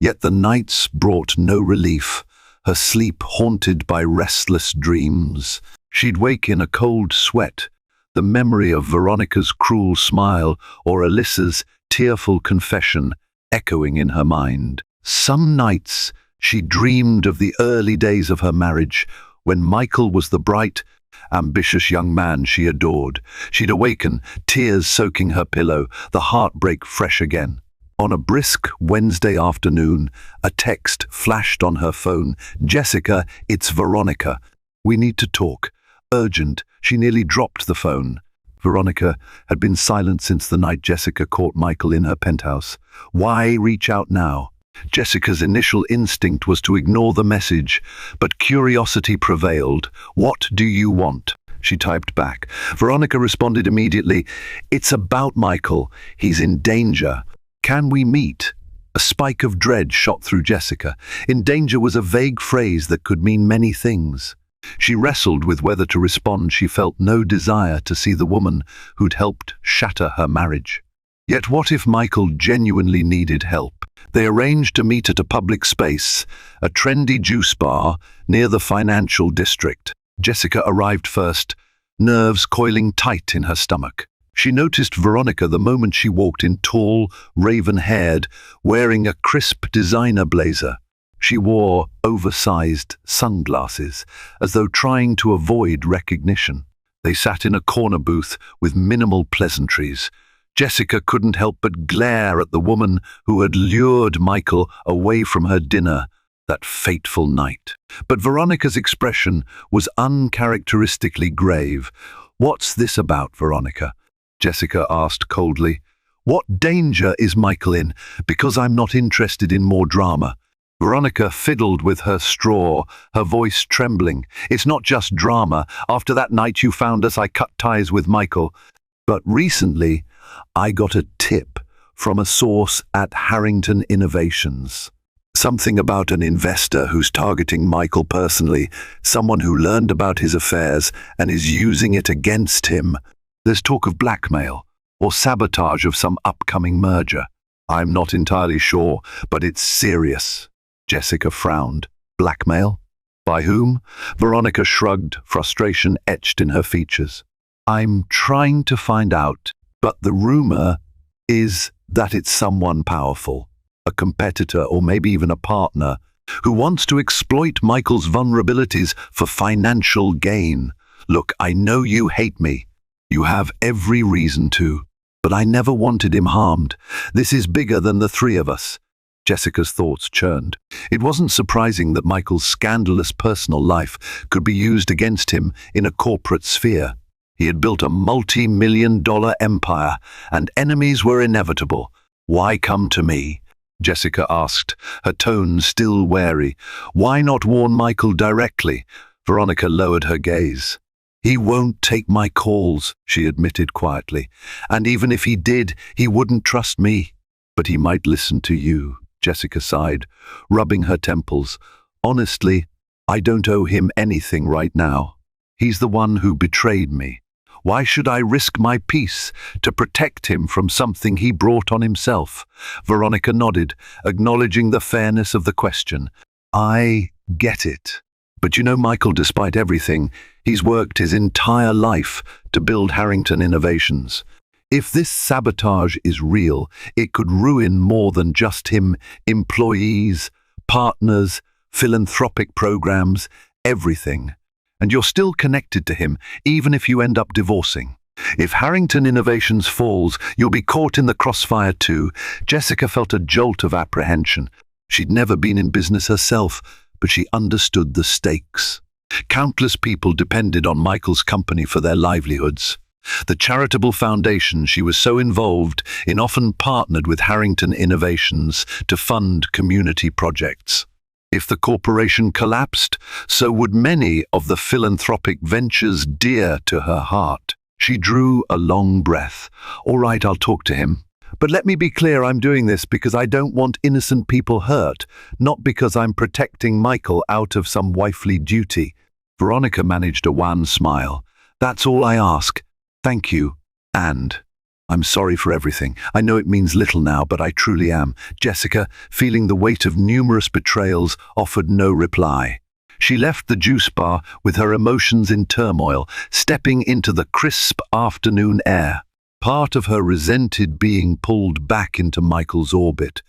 Yet the nights brought no relief, her sleep haunted by restless dreams. She'd wake in a cold sweat, the memory of Veronica's cruel smile or Alyssa's tearful confession echoing in her mind. Some nights she dreamed of the early days of her marriage, when Michael was the bright, ambitious young man she adored. She'd awaken, tears soaking her pillow, the heartbreak fresh again. On a brisk Wednesday afternoon, a text flashed on her phone. "Jessica, it's Veronica. We need to talk. Urgent." She nearly dropped the phone. Veronica had been silent since the night Jessica caught Michael in her penthouse. Why reach out now? Jessica's initial instinct was to ignore the message, but curiosity prevailed. "What do you want?" she typed back. Veronica responded immediately. "It's about Michael. He's in danger. Can we meet?" A spike of dread shot through Jessica. In danger was a vague phrase that could mean many things. She wrestled with whether to respond. She felt no desire to see the woman who'd helped shatter her marriage. Yet what if Michael genuinely needed help? They arranged to meet at a public space, a trendy juice bar near the financial district. Jessica arrived first, nerves coiling tight in her stomach. She noticed Veronica the moment she walked in, tall, raven-haired, wearing a crisp designer blazer. She wore oversized sunglasses, as though trying to avoid recognition. They sat in a corner booth with minimal pleasantries. Jessica couldn't help but glare at the woman who had lured Michael away from her dinner that fateful night. But Veronica's expression was uncharacteristically grave. "What's this about, Veronica?" Jessica asked coldly. "What danger is Michael in? Because I'm not interested in more drama." Veronica fiddled with her straw, her voice trembling. "It's not just drama. After that night you found us, I cut ties with Michael. But recently, I got a tip from a source at Harrington Innovations. Something about an investor who's targeting Michael personally, someone who learned about his affairs and is using it against him. There's talk of blackmail or sabotage of some upcoming merger. I'm not entirely sure, but it's serious." Jessica frowned. "Blackmail? By whom?" Veronica shrugged, frustration etched in her features. "I'm trying to find out, but the rumor is that it's someone powerful, a competitor or maybe even a partner, who wants to exploit Michael's vulnerabilities for financial gain. Look, I know you hate me. You have every reason to, but I never wanted him harmed. This is bigger than the three of us." Jessica's thoughts churned. It wasn't surprising that Michael's scandalous personal life could be used against him in a corporate sphere. He had built a multi-million-dollar empire, and enemies were inevitable. "Why come to me?" Jessica asked, her tone still wary. "Why not warn Michael directly?" Veronica lowered her gaze. "He won't take my calls," she admitted quietly. "And even if he did, he wouldn't trust me. But he might listen to you." Jessica sighed, rubbing her temples. "Honestly, I don't owe him anything right now. He's the one who betrayed me. Why should I risk my peace to protect him from something he brought on himself?" Veronica nodded, acknowledging the fairness of the question. "I get it. But you know, Michael, despite everything, he's worked his entire life to build Harrington Innovations. If this sabotage is real, it could ruin more than just him. Employees, partners, philanthropic programs, everything. And you're still connected to him, even if you end up divorcing. If Harrington Innovations falls, you'll be caught in the crossfire too." Jessica felt a jolt of apprehension. She'd never been in business herself, but she understood the stakes. Countless people depended on Michael's company for their livelihoods. The charitable foundation she was so involved in often partnered with Harrington Innovations to fund community projects. If the corporation collapsed, so would many of the philanthropic ventures dear to her heart. She drew a long breath. "All right, I'll talk to him. But let me be clear, I'm doing this because I don't want innocent people hurt, not because I'm protecting Michael out of some wifely duty." Veronica managed a wan smile. "That's all I ask. Thank you, and I'm sorry for everything. I know it means little now, but I truly am." Jessica, feeling the weight of numerous betrayals, offered no reply. She left the juice bar with her emotions in turmoil, stepping into the crisp afternoon air. Part of her resented being pulled back into Michael's orbit,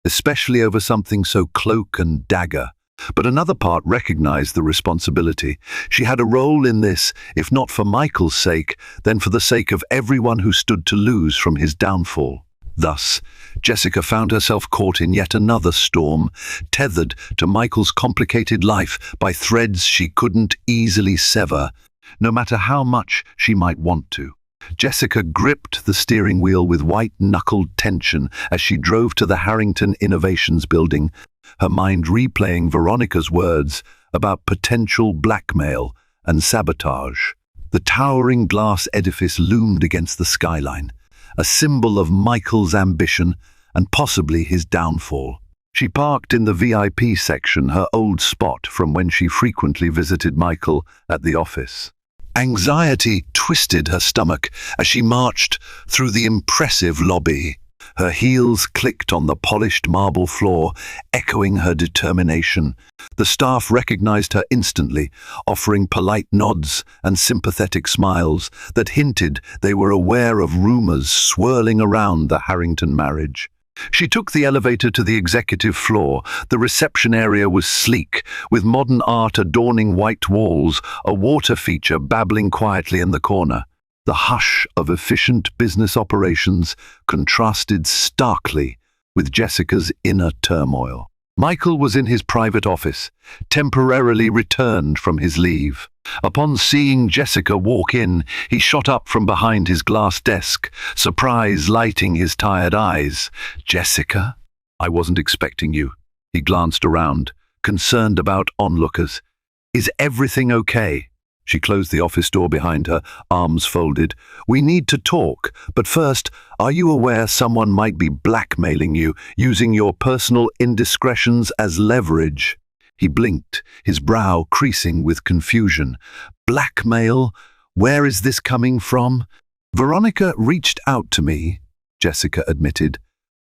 especially over something so cloak and dagger. But another part recognized the responsibility. She had a role in this, if not for Michael's sake, then for the sake of everyone who stood to lose from his downfall. Thus, Jessica found herself caught in yet another storm, tethered to Michael's complicated life by threads she couldn't easily sever, no matter how much she might want to. Jessica gripped the steering wheel with white-knuckled tension as she drove to the Harrington Innovations building, her mind replaying Veronica's words about potential blackmail and sabotage. The towering glass edifice loomed against the skyline, a symbol of Michael's ambition and possibly his downfall. She parked in the VIP section, her old spot from when she frequently visited Michael at the office. Anxiety twisted her stomach as she marched through the impressive lobby. Her heels clicked on the polished marble floor, echoing her determination. The staff recognized her instantly, offering polite nods and sympathetic smiles that hinted they were aware of rumors swirling around the Harrington marriage. She took the elevator to the executive floor. The reception area was sleek, with modern art adorning white walls, a water feature babbling quietly in the corner. The hush of efficient business operations contrasted starkly with Jessica's inner turmoil. Michael was in his private office, temporarily returned from his leave. Upon seeing Jessica walk in, he shot up from behind his glass desk, surprise lighting his tired eyes. "Jessica? I wasn't expecting you." He glanced around, concerned about onlookers. "Is everything okay?" She closed the office door behind her, arms folded. "We need to talk, but first, are you aware someone might be blackmailing you, using your personal indiscretions as leverage?" He blinked, his brow creasing with confusion. "Blackmail? Where is this coming from?" "Veronica reached out to me," Jessica admitted,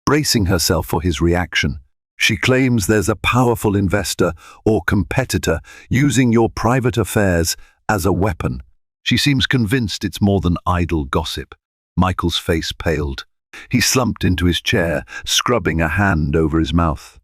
bracing herself for his reaction. "She claims there's a powerful investor or competitor using your private affairs as a weapon. She seems convinced it's more than idle gossip." Michael's face paled. He slumped into his chair, scrubbing a hand over his mouth.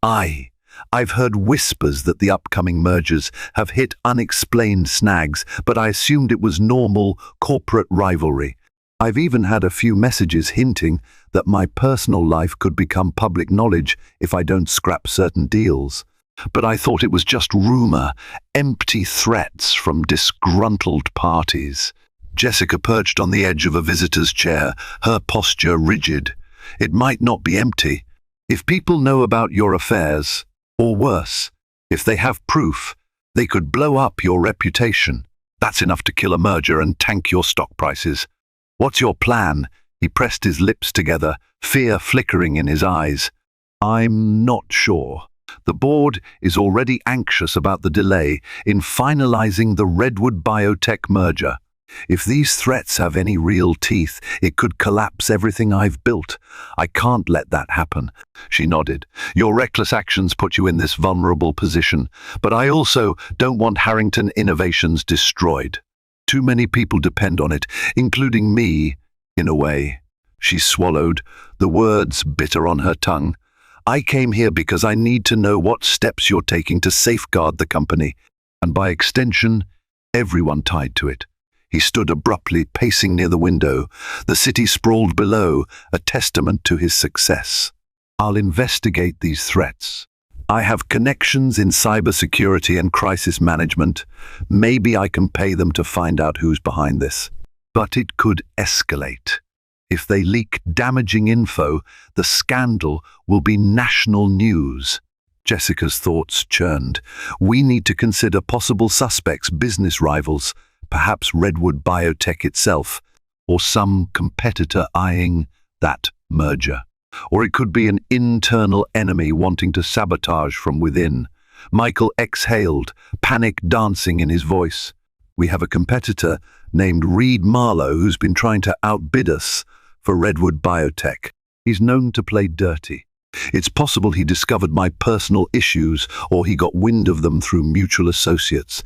I've heard whispers that the upcoming mergers have hit unexplained snags, but I assumed it was normal corporate rivalry. I've even had a few messages hinting that my personal life could become public knowledge if I don't scrap certain deals. But I thought it was just rumor, empty threats from disgruntled parties. Jessica perched on the edge of a visitor's chair, her posture rigid. "It might not be empty. If people know about your affairs, or worse, if they have proof, they could blow up your reputation. That's enough to kill a merger and tank your stock prices. What's your plan?" He pressed his lips together, fear flickering in his eyes. "I'm not sure. The board is already anxious about the delay in finalizing the Redwood Biotech merger. If these threats have any real teeth, it could collapse everything I've built. I can't let that happen." She nodded. "Your reckless actions put you in this vulnerable position, but I also don't want Harrington Innovations destroyed. Too many people depend on it, including me, in a way." She swallowed, the words bitter on her tongue. "I came here because I need to know what steps you're taking to safeguard the company, and by extension, everyone tied to it." He stood abruptly, pacing near the window. The city sprawled below, a testament to his success. "I'll investigate these threats. I have connections in cybersecurity and crisis management. Maybe I can pay them to find out who's behind this. But it could escalate. If they leak damaging info, the scandal will be national news." Jessica's thoughts churned. "We need to consider possible suspects, business rivals, perhaps Redwood Biotech itself, or some competitor eyeing that merger. Or it could be an internal enemy wanting to sabotage from within." Michael exhaled, panic dancing in his voice. "We have a competitor named Reed Marlowe who's been trying to outbid us for Redwood Biotech. He's known to play dirty. It's possible he discovered my personal issues or he got wind of them through mutual associates.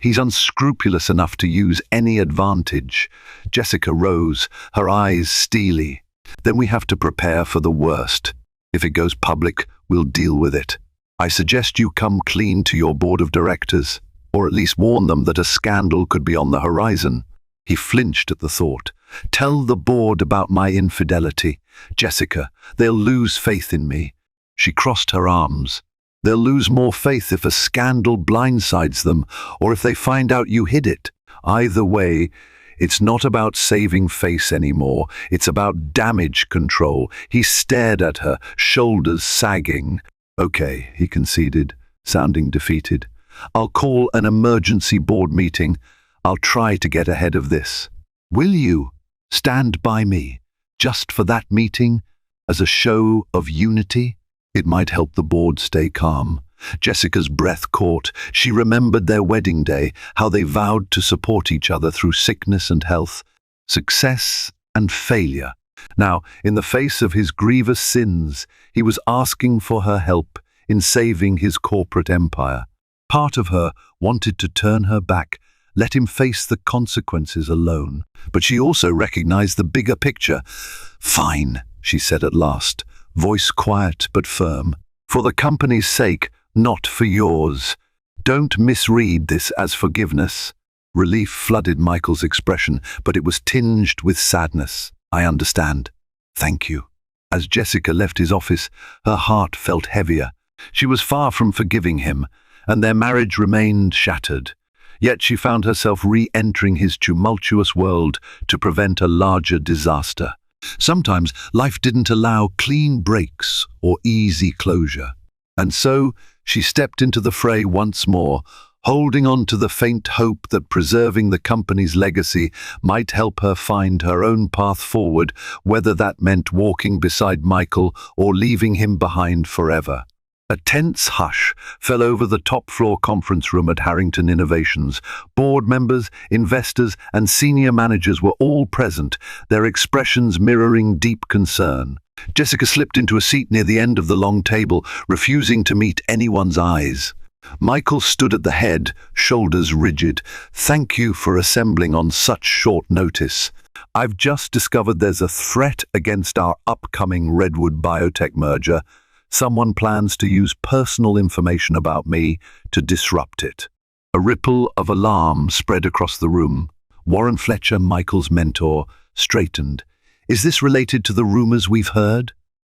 He's unscrupulous enough to use any advantage. Jessica rose, her eyes steely. Then we have to prepare for the worst. If it goes public, we'll deal with it. I suggest you come clean to your board of directors, or at least warn them that a scandal could be on the horizon. He flinched at the thought. Tell the board about my infidelity. Jessica, they'll lose faith in me. She crossed her arms. They'll lose more faith if a scandal blindsides them, or if they find out you hid it. Either way, it's not about saving face anymore. It's about damage control. He stared at her, shoulders sagging. Okay, he conceded, sounding defeated. I'll call an emergency board meeting. I'll try to get ahead of this. Will you stand by me just for that meeting as a show of unity? It might help the board stay calm. Jessica's breath caught. She remembered their wedding day, how they vowed to support each other through sickness and health, success and failure. Now, in the face of his grievous sins, he was asking for her help in saving his corporate empire. Part of her wanted to turn her back, let him face the consequences alone. But she also recognized the bigger picture. Fine, she said at last, voice quiet but firm. For the company's sake, not for yours. Don't misread this as forgiveness. Relief flooded Michael's expression, but it was tinged with sadness. I understand. Thank you. As Jessica left his office, her heart felt heavier. She was far from forgiving him, and their marriage remained shattered. Yet she found herself re-entering his tumultuous world to prevent a larger disaster. Sometimes life didn't allow clean breaks or easy closure. And so she stepped into the fray once more, holding on to the faint hope that preserving the company's legacy might help her find her own path forward, whether that meant walking beside Michael or leaving him behind forever. A tense hush fell over the top-floor conference room at Harrington Innovations. Board members, investors, and senior managers were all present, their expressions mirroring deep concern. Jessica slipped into a seat near the end of the long table, refusing to meet anyone's eyes. Michael stood at the head, shoulders rigid. Thank you for assembling on such short notice. I've just discovered there's a threat against our upcoming Redwood Biotech merger. Someone plans to use personal information about me to disrupt it. A ripple of alarm spread across the room. Warren Fletcher, Michael's mentor, straightened. Is this related to the rumors we've heard?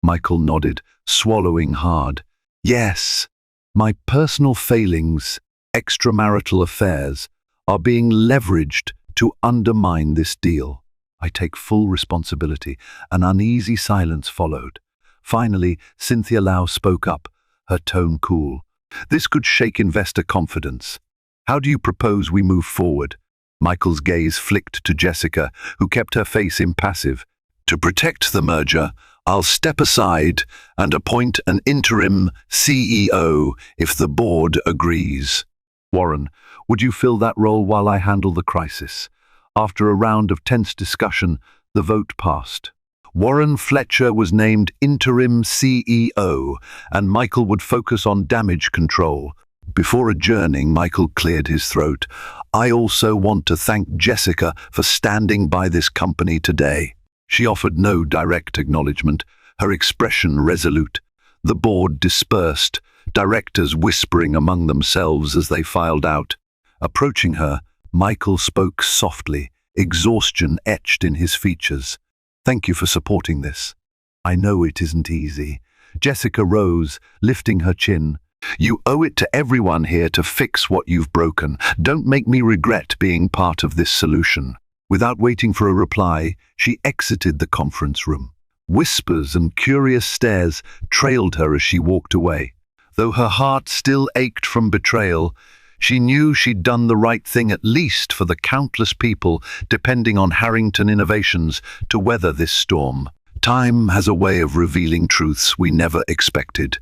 Michael nodded, swallowing hard. Yes, my personal failings, extramarital affairs, are being leveraged to undermine this deal. I take full responsibility. An uneasy silence followed. Finally, Cynthia Lau spoke up, her tone cool. This could shake investor confidence. How do you propose we move forward? Michael's gaze flicked to Jessica, who kept her face impassive. To protect the merger, I'll step aside and appoint an interim CEO if the board agrees. Warren, would you fill that role while I handle the crisis? After a round of tense discussion, the vote passed. Warren Fletcher was named interim CEO, and Michael would focus on damage control. Before adjourning, Michael cleared his throat. I also want to thank Jessica for standing by this company today. She offered no direct acknowledgement, her expression resolute. The board dispersed, directors whispering among themselves as they filed out. Approaching her, Michael spoke softly, exhaustion etched in his features. Thank you for supporting this. I know it isn't easy. Jessica rose, lifting her chin. You owe it to everyone here to fix what you've broken. Don't make me regret being part of this solution. Without waiting for a reply, she exited the conference room. Whispers and curious stares trailed her as she walked away. Though her heart still ached from betrayal, she knew she'd done the right thing at least for the countless people depending on Harrington Innovations to weather this storm. Time has a way of revealing truths we never expected.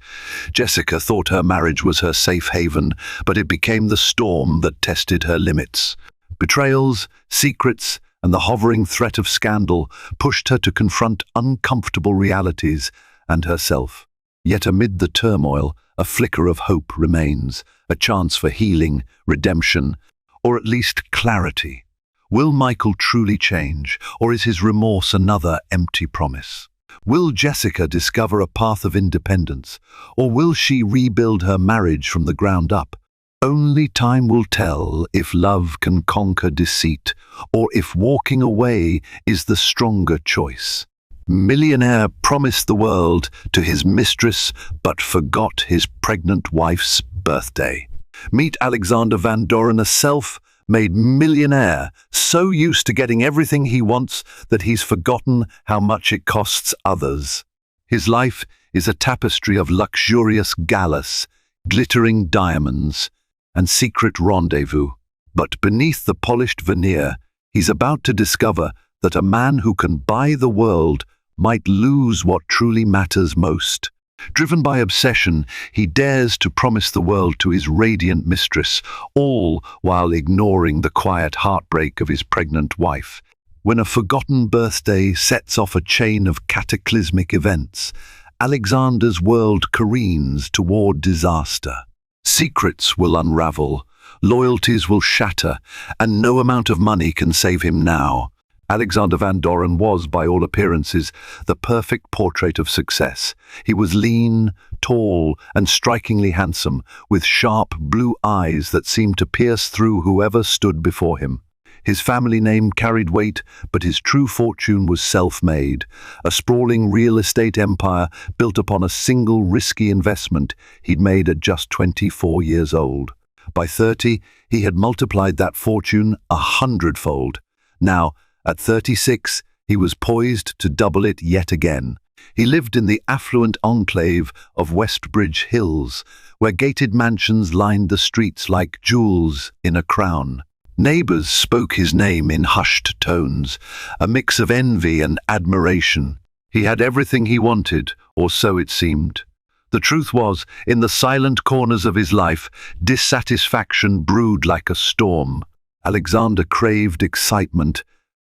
Jessica thought her marriage was her safe haven, but it became the storm that tested her limits. Betrayals, secrets, and the hovering threat of scandal pushed her to confront uncomfortable realities and herself. Yet amid the turmoil, a flicker of hope remains, a chance for healing, redemption, or at least clarity. Will Michael truly change, or is his remorse another empty promise? Will Jessica discover a path of independence, or will she rebuild her marriage from the ground up? Only time will tell if love can conquer deceit, or if walking away is the stronger choice. Millionaire promised the world to his mistress, but forgot his pregnant wife's birthday. Meet Alexander Van Doren, a self-made millionaire, so used to getting everything he wants that he's forgotten how much it costs others. His life is a tapestry of luxurious galas, glittering diamonds, and secret rendezvous. But beneath the polished veneer, he's about to discover that a man who can buy the world might lose what truly matters most. Driven by obsession, he dares to promise the world to his radiant mistress, all while ignoring the quiet heartbreak of his pregnant wife. When a forgotten birthday sets off a chain of cataclysmic events, Alexander's world careens toward disaster. Secrets will unravel, loyalties will shatter, and no amount of money can save him now. Alexander Van Doren was, by all appearances, the perfect portrait of success. He was lean, tall, and strikingly handsome, with sharp blue eyes that seemed to pierce through whoever stood before him. His family name carried weight, but his true fortune was self-made, a sprawling real estate empire built upon a single risky investment he'd made at just 24 years old. By 30, he had multiplied that fortune 100-fold. Now, at 36, he was poised to double it yet again. He lived in the affluent enclave of Westbridge Hills, where gated mansions lined the streets like jewels in a crown. Neighbors spoke his name in hushed tones, a mix of envy and admiration. He had everything he wanted, or so it seemed. The truth was, in the silent corners of his life, dissatisfaction brewed like a storm. Alexander craved excitement,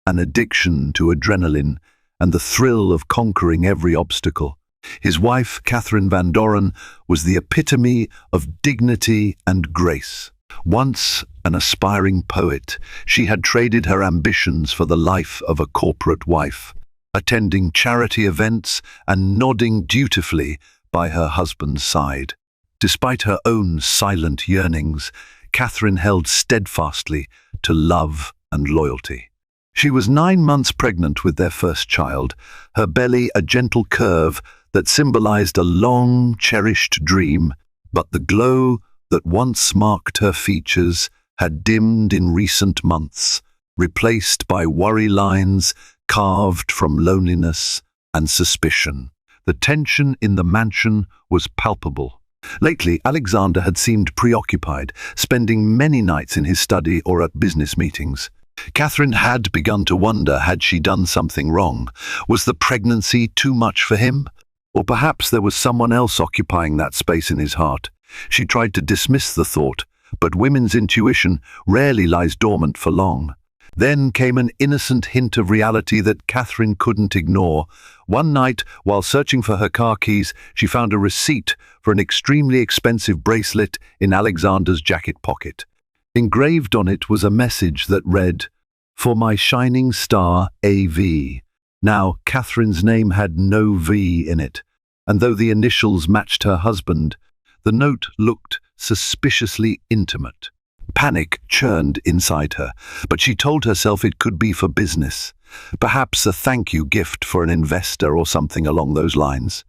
an addiction to adrenaline, and the thrill of conquering every obstacle. His wife, Catherine Van Doren, was the epitome of dignity and grace. Once an aspiring poet, she had traded her ambitions for the life of a corporate wife, attending charity events and nodding dutifully by her husband's side. Despite her own silent yearnings, Catherine held steadfastly to love and loyalty. She was 9 months pregnant with their first child, her belly a gentle curve that symbolized a long, cherished dream, but the glow that once marked her features had dimmed in recent months, replaced by worry lines carved from loneliness and suspicion. The tension in the mansion was palpable. Lately, Alexander had seemed preoccupied, spending many nights in his study or at business meetings. Catherine had begun to wonder, had she done something wrong? Was the pregnancy too much for him? Or perhaps there was someone else occupying that space in his heart. She tried to dismiss the thought, but women's intuition rarely lies dormant for long. Then came an innocent hint of reality that Catherine couldn't ignore. One night, while searching for her car keys, she found a receipt for an extremely expensive bracelet in Alexander's jacket pocket. Engraved on it was a message that read, "For my shining star, AV." Now, Catherine's name had no V in it, and though the initials matched her husband, the note looked suspiciously intimate. Panic churned inside her, but she told herself it could be for business, perhaps a thank you gift for an investor or something along those lines.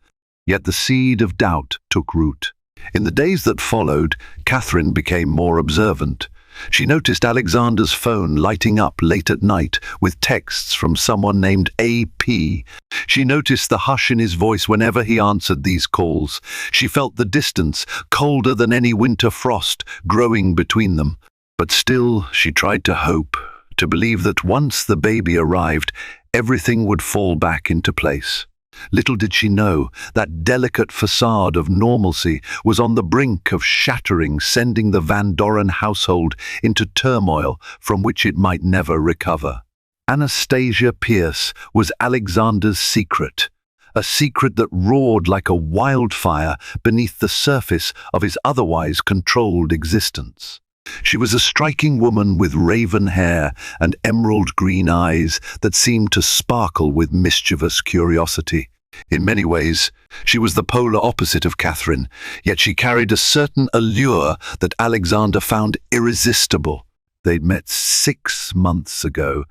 Yet the seed of doubt took root. In the days that followed, Catherine became more observant. She noticed Alexander's phone lighting up late at night with texts from someone named AP. She noticed the hush in his voice whenever he answered these calls. She felt the distance, colder than any winter frost, growing between them. But still, she tried to hope, to believe that once the baby arrived, everything would fall back into place. Little did she know that delicate facade of normalcy was on the brink of shattering, sending the Van Doren household into turmoil from which it might never recover. Anastasia Pierce was Alexander's secret, a secret that roared like a wildfire beneath the surface of his otherwise controlled existence. She was a striking woman with raven hair and emerald green eyes that seemed to sparkle with mischievous curiosity. In many ways, she was the polar opposite of Catherine, yet she carried a certain allure that Alexander found irresistible. They'd met 6 months ago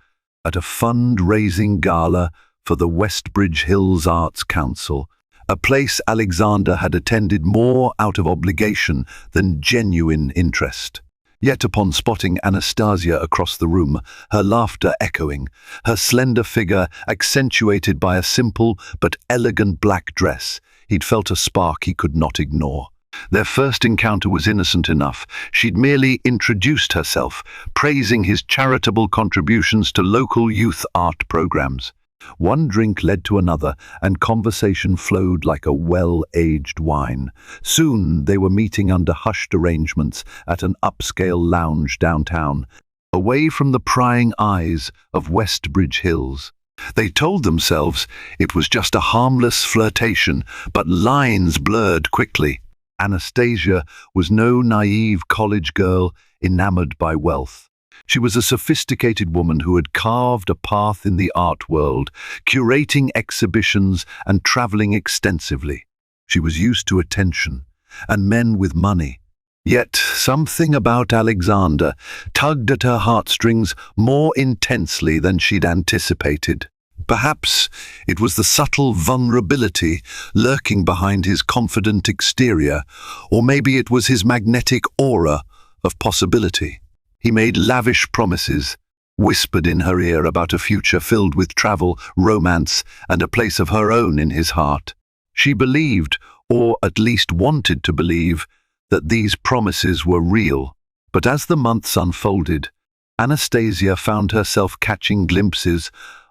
at a fundraising gala for the Westbridge Hills Arts Council, a place Alexander had attended more out of obligation than genuine interest. Yet upon spotting Anastasia across the room, her laughter echoing, her slender figure accentuated by a simple but elegant black dress, he'd felt a spark he could not ignore. Their first encounter was innocent enough. She'd merely introduced herself, praising his charitable contributions to local youth art programs. One drink led to another, and conversation flowed like a well-aged wine. Soon they were meeting under hushed arrangements at an upscale lounge downtown, away from the prying eyes of Westbridge Hills. They told themselves it was just a harmless flirtation, but lines blurred quickly. Anastasia was no naive college girl enamored by wealth. She was a sophisticated woman who had carved a path in the art world, curating exhibitions and traveling extensively. She was used to attention and men with money. Yet something about Alexander tugged at her heartstrings more intensely than she'd anticipated. Perhaps it was the subtle vulnerability lurking behind his confident exterior, or maybe it was his magnetic aura of possibility. He made lavish promises, whispered in her ear about a future filled with travel, romance, and a place of her own in his heart. She believed, or at least wanted to believe, that these promises were real. But as the months unfolded, Anastasia found herself catching glimpses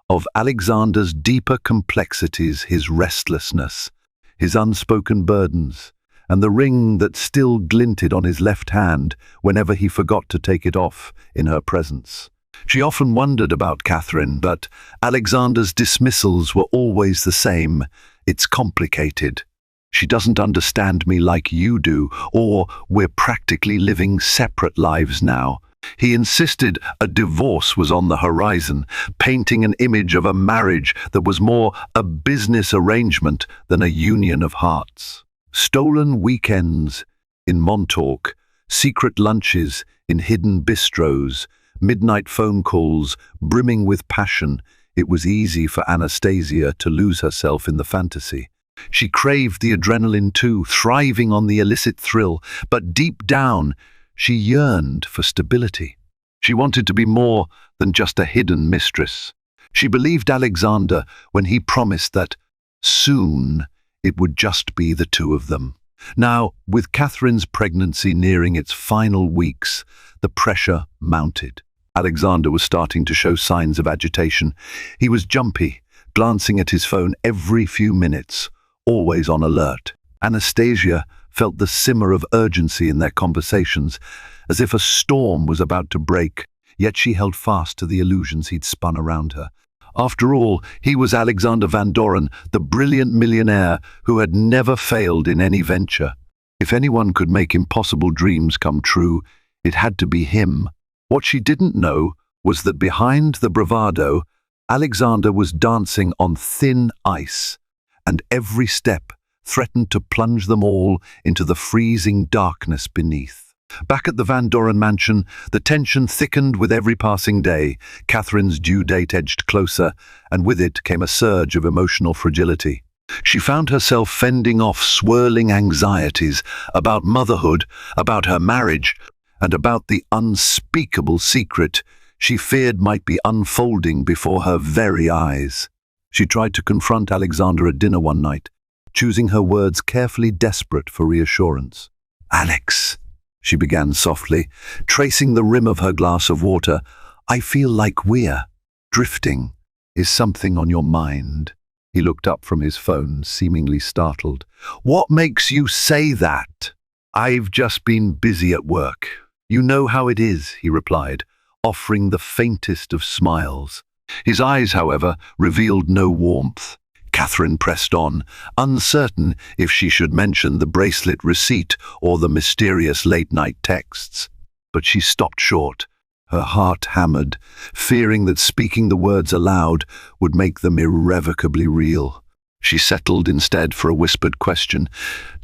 of Alexander's deeper complexities, his restlessness, his unspoken burdens, and the ring that still glinted on his left hand whenever he forgot to take it off in her presence. She often wondered about Catherine, but Alexander's dismissals were always the same. "It's complicated. She doesn't understand me like you do," or "we're practically living separate lives now." He insisted a divorce was on the horizon, painting an image of a marriage that was more a business arrangement than a union of hearts. Stolen weekends in Montauk, secret lunches in hidden bistros, midnight phone calls brimming with passion. It was easy for Anastasia to lose herself in the fantasy. She craved the adrenaline too, thriving on the illicit thrill, but deep down, she yearned for stability. She wanted to be more than just a hidden mistress. She believed Alexander when he promised that soon it would just be the two of them. Now, with Catherine's pregnancy nearing its final weeks, the pressure mounted. Alexander was starting to show signs of agitation. He was jumpy, glancing at his phone every few minutes, always on alert. Anastasia felt the simmer of urgency in their conversations, as if a storm was about to break, yet she held fast to the illusions he'd spun around her. After all, he was Alexander Van Doren, the brilliant millionaire who had never failed in any venture. If anyone could make impossible dreams come true, it had to be him. What she didn't know was that behind the bravado, Alexander was dancing on thin ice, and every step threatened to plunge them all into the freezing darkness beneath. Back at the Van Doren mansion, the tension thickened with every passing day. Catherine's due date edged closer, and with it came a surge of emotional fragility. She found herself fending off swirling anxieties about motherhood, about her marriage, and about the unspeakable secret she feared might be unfolding before her very eyes. She tried to confront Alexander at dinner one night, choosing her words carefully, desperate for reassurance. "Alex," she began softly, tracing the rim of her glass of water, "I feel like we're drifting. Is something on your mind?" He looked up from his phone, seemingly startled. "What makes you say that?" "I've just been busy at work. You know how it is," he replied, offering the faintest of smiles. His eyes, however, revealed no warmth. Catherine pressed on, uncertain if she should mention the bracelet receipt or the mysterious late-night texts. But she stopped short, her heart hammered, fearing that speaking the words aloud would make them irrevocably real. She settled instead for a whispered question.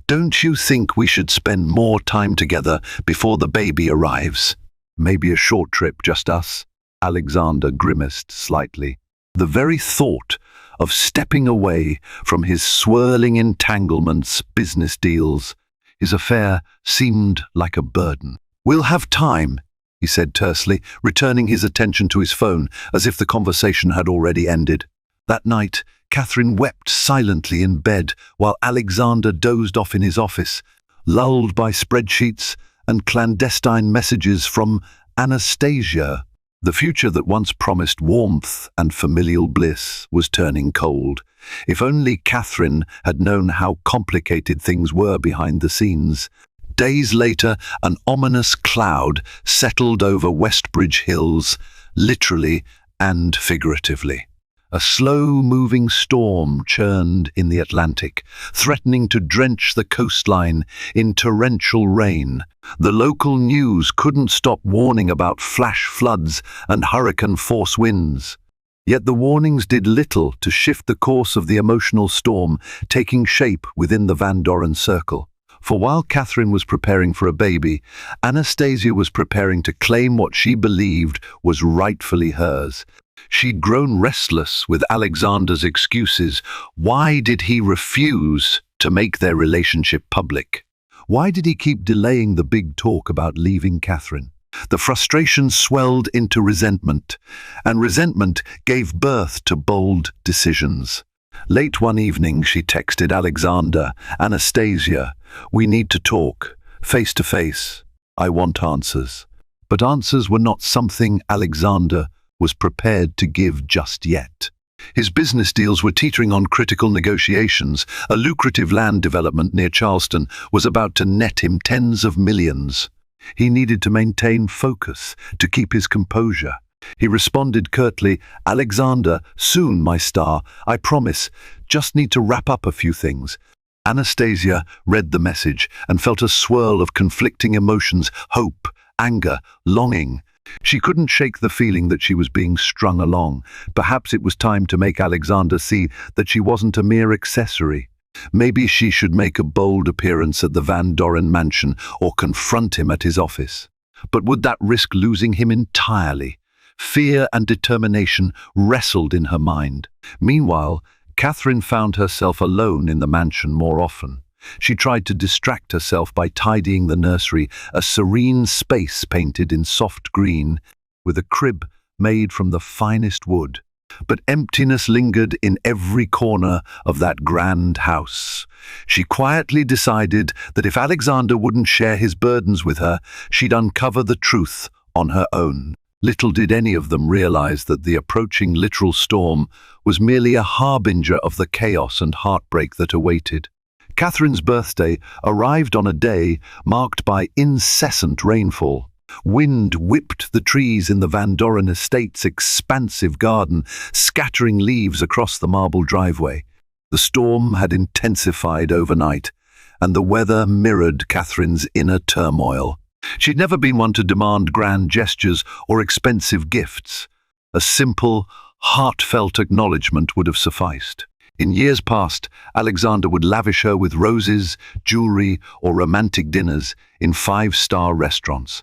"Don't you think we should spend more time together before the baby arrives? Maybe a short trip, just us?" Alexander grimaced slightly. The very thought of stepping away from his swirling entanglements, business deals, his affair seemed like a burden. "We'll have time," he said tersely, returning his attention to his phone as if the conversation had already ended. That night, Catherine wept silently in bed while Alexander dozed off in his office, lulled by spreadsheets and clandestine messages from Anastasia. The future that once promised warmth and familial bliss was turning cold. If only Catherine had known how complicated things were behind the scenes. Days later, an ominous cloud settled over Westbridge Hills, literally and figuratively. A slow-moving storm churned in the Atlantic, threatening to drench the coastline in torrential rain. The local news couldn't stop warning about flash floods and hurricane-force winds. Yet the warnings did little to shift the course of the emotional storm taking shape within the Van Doren circle. For while Catherine was preparing for a baby, Anastasia was preparing to claim what she believed was rightfully hers. She'd grown restless with Alexander's excuses. Why did he refuse to make their relationship public? Why did he keep delaying the big talk about leaving Catherine? The frustration swelled into resentment, and resentment gave birth to bold decisions. Late one evening, she texted Alexander, "Anastasia, we need to talk, face to face. I want answers." But answers were not something Alexander was prepared to give just yet. His business deals were teetering on critical negotiations. A lucrative land development near Charleston was about to net him tens of millions. He needed to maintain focus, to keep his composure. He responded curtly, "Alexander, soon, my star, I promise. Just need to wrap up a few things." Anastasia read the message and felt a swirl of conflicting emotions, hope, anger, longing. She couldn't shake the feeling that she was being strung along. Perhaps it was time to make Alexander see that she wasn't a mere accessory. Maybe she should make a bold appearance at the Van Doren mansion or confront him at his office. But would that risk losing him entirely? Fear and determination wrestled in her mind. Meanwhile, Catherine found herself alone in the mansion more often. She tried to distract herself by tidying the nursery, a serene space painted in soft green, with a crib made from the finest wood. But emptiness lingered in every corner of that grand house. She quietly decided that if Alexander wouldn't share his burdens with her, she'd uncover the truth on her own. Little did any of them realize that the approaching literal storm was merely a harbinger of the chaos and heartbreak that awaited. Catherine's birthday arrived on a day marked by incessant rainfall. Wind whipped the trees in the Van Doren estate's expansive garden, scattering leaves across the marble driveway. The storm had intensified overnight, and the weather mirrored Catherine's inner turmoil. She'd never been one to demand grand gestures or expensive gifts. A simple, heartfelt acknowledgement would have sufficed. In years past, Alexander would lavish her with roses, jewelry, or romantic dinners in five-star restaurants.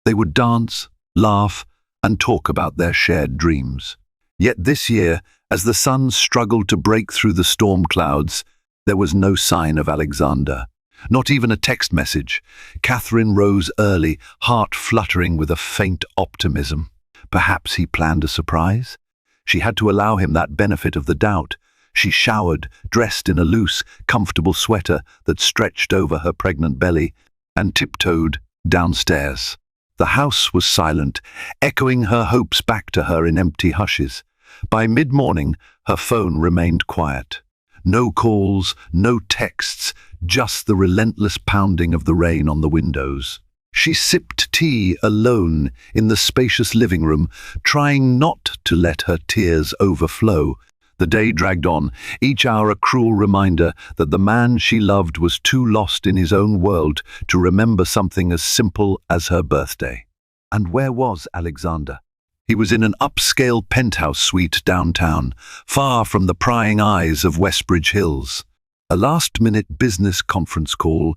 They would dance, laugh, and talk about their shared dreams. Yet this year, as the sun struggled to break through the storm clouds, there was no sign of Alexander. Not even a text message. Catherine rose early, heart fluttering with a faint optimism. Perhaps he planned a surprise? She had to allow him that benefit of the doubt. She showered, dressed in a loose, comfortable sweater that stretched over her pregnant belly, and tiptoed downstairs. The house was silent, echoing her hopes back to her in empty hushes. By mid-morning, her phone remained quiet. No calls, no texts, just the relentless pounding of the rain on the windows. She sipped tea alone in the spacious living room, trying not to let her tears overflow. The day dragged on, each hour a cruel reminder that the man she loved was too lost in his own world to remember something as simple as her birthday. And where was Alexander? He was in an upscale penthouse suite downtown, far from the prying eyes of Westbridge Hills. A last-minute business conference call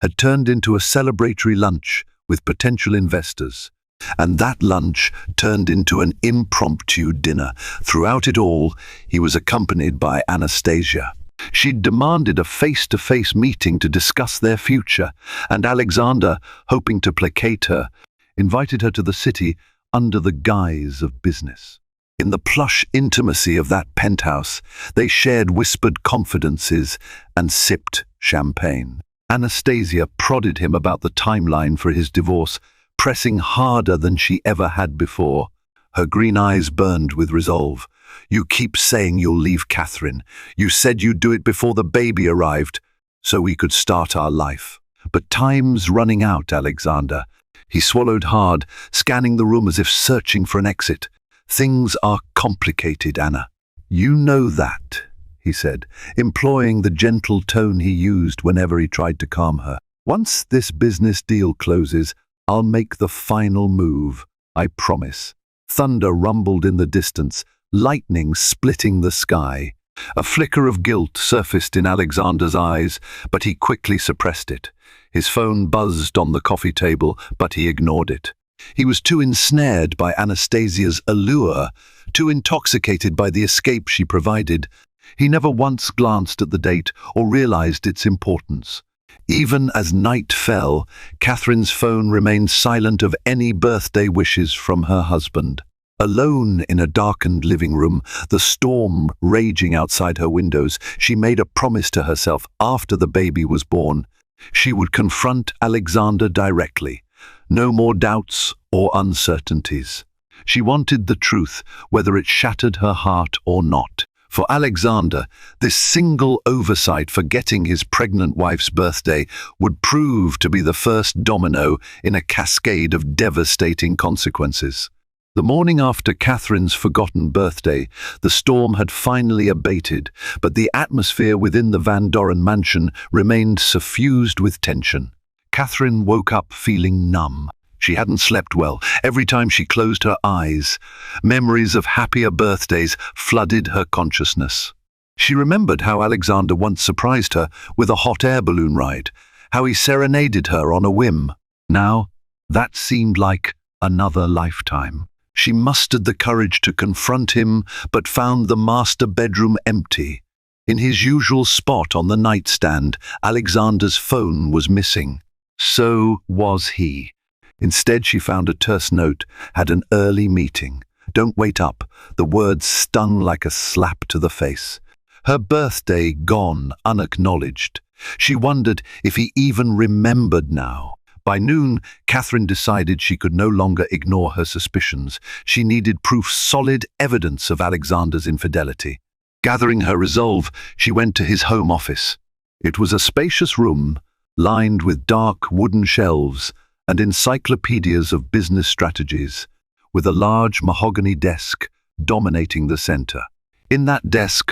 had turned into a celebratory lunch with potential investors. And that lunch turned into an impromptu dinner. Throughout it all, he was accompanied by Anastasia. She'd demanded a face-to-face meeting to discuss their future, and Alexander, hoping to placate her, invited her to the city under the guise of business. In the plush intimacy of that penthouse, they shared whispered confidences and sipped champagne. Anastasia prodded him about the timeline for his divorce, pressing harder than she ever had before. Her green eyes burned with resolve. "You keep saying you'll leave Catherine. You said you'd do it before the baby arrived, so we could start our life. But time's running out, Alexander." He swallowed hard, scanning the room as if searching for an exit. "Things are complicated, Anna." "You know that," he said, employing the gentle tone he used whenever he tried to calm her. "Once this business deal closes, I'll make the final move, I promise." Thunder rumbled in the distance, lightning splitting the sky. A flicker of guilt surfaced in Alexander's eyes, but he quickly suppressed it. His phone buzzed on the coffee table, but he ignored it. He was too ensnared by Anastasia's allure, too intoxicated by the escape she provided. He never once glanced at the date or realized its importance. Even as night fell, Catherine's phone remained silent of any birthday wishes from her husband. Alone in a darkened living room, the storm raging outside her windows, she made a promise to herself after the baby was born. She would confront Alexander directly. No more doubts or uncertainties. She wanted the truth, whether it shattered her heart or not. For Alexander, this single oversight for getting his pregnant wife's birthday would prove to be the first domino in a cascade of devastating consequences. The morning after Catherine's forgotten birthday, the storm had finally abated, but the atmosphere within the Van Doren mansion remained suffused with tension. Catherine woke up feeling numb. She hadn't slept well. Every time she closed her eyes, memories of happier birthdays flooded her consciousness. She remembered how Alexander once surprised her with a hot air balloon ride, how he serenaded her on a whim. Now, that seemed like another lifetime. She mustered the courage to confront him, but found the master bedroom empty. In his usual spot on the nightstand, Alexander's phone was missing. So was he. Instead, she found a terse note, "Had an early meeting. Don't wait up." The words stung like a slap to the face. Her birthday gone, unacknowledged. She wondered if he even remembered now. By noon, Catherine decided she could no longer ignore her suspicions. She needed proof, solid evidence of Alexander's infidelity. Gathering her resolve, she went to his home office. It was a spacious room, lined with dark wooden shelves and encyclopedias of business strategies, with a large mahogany desk dominating the center. In that desk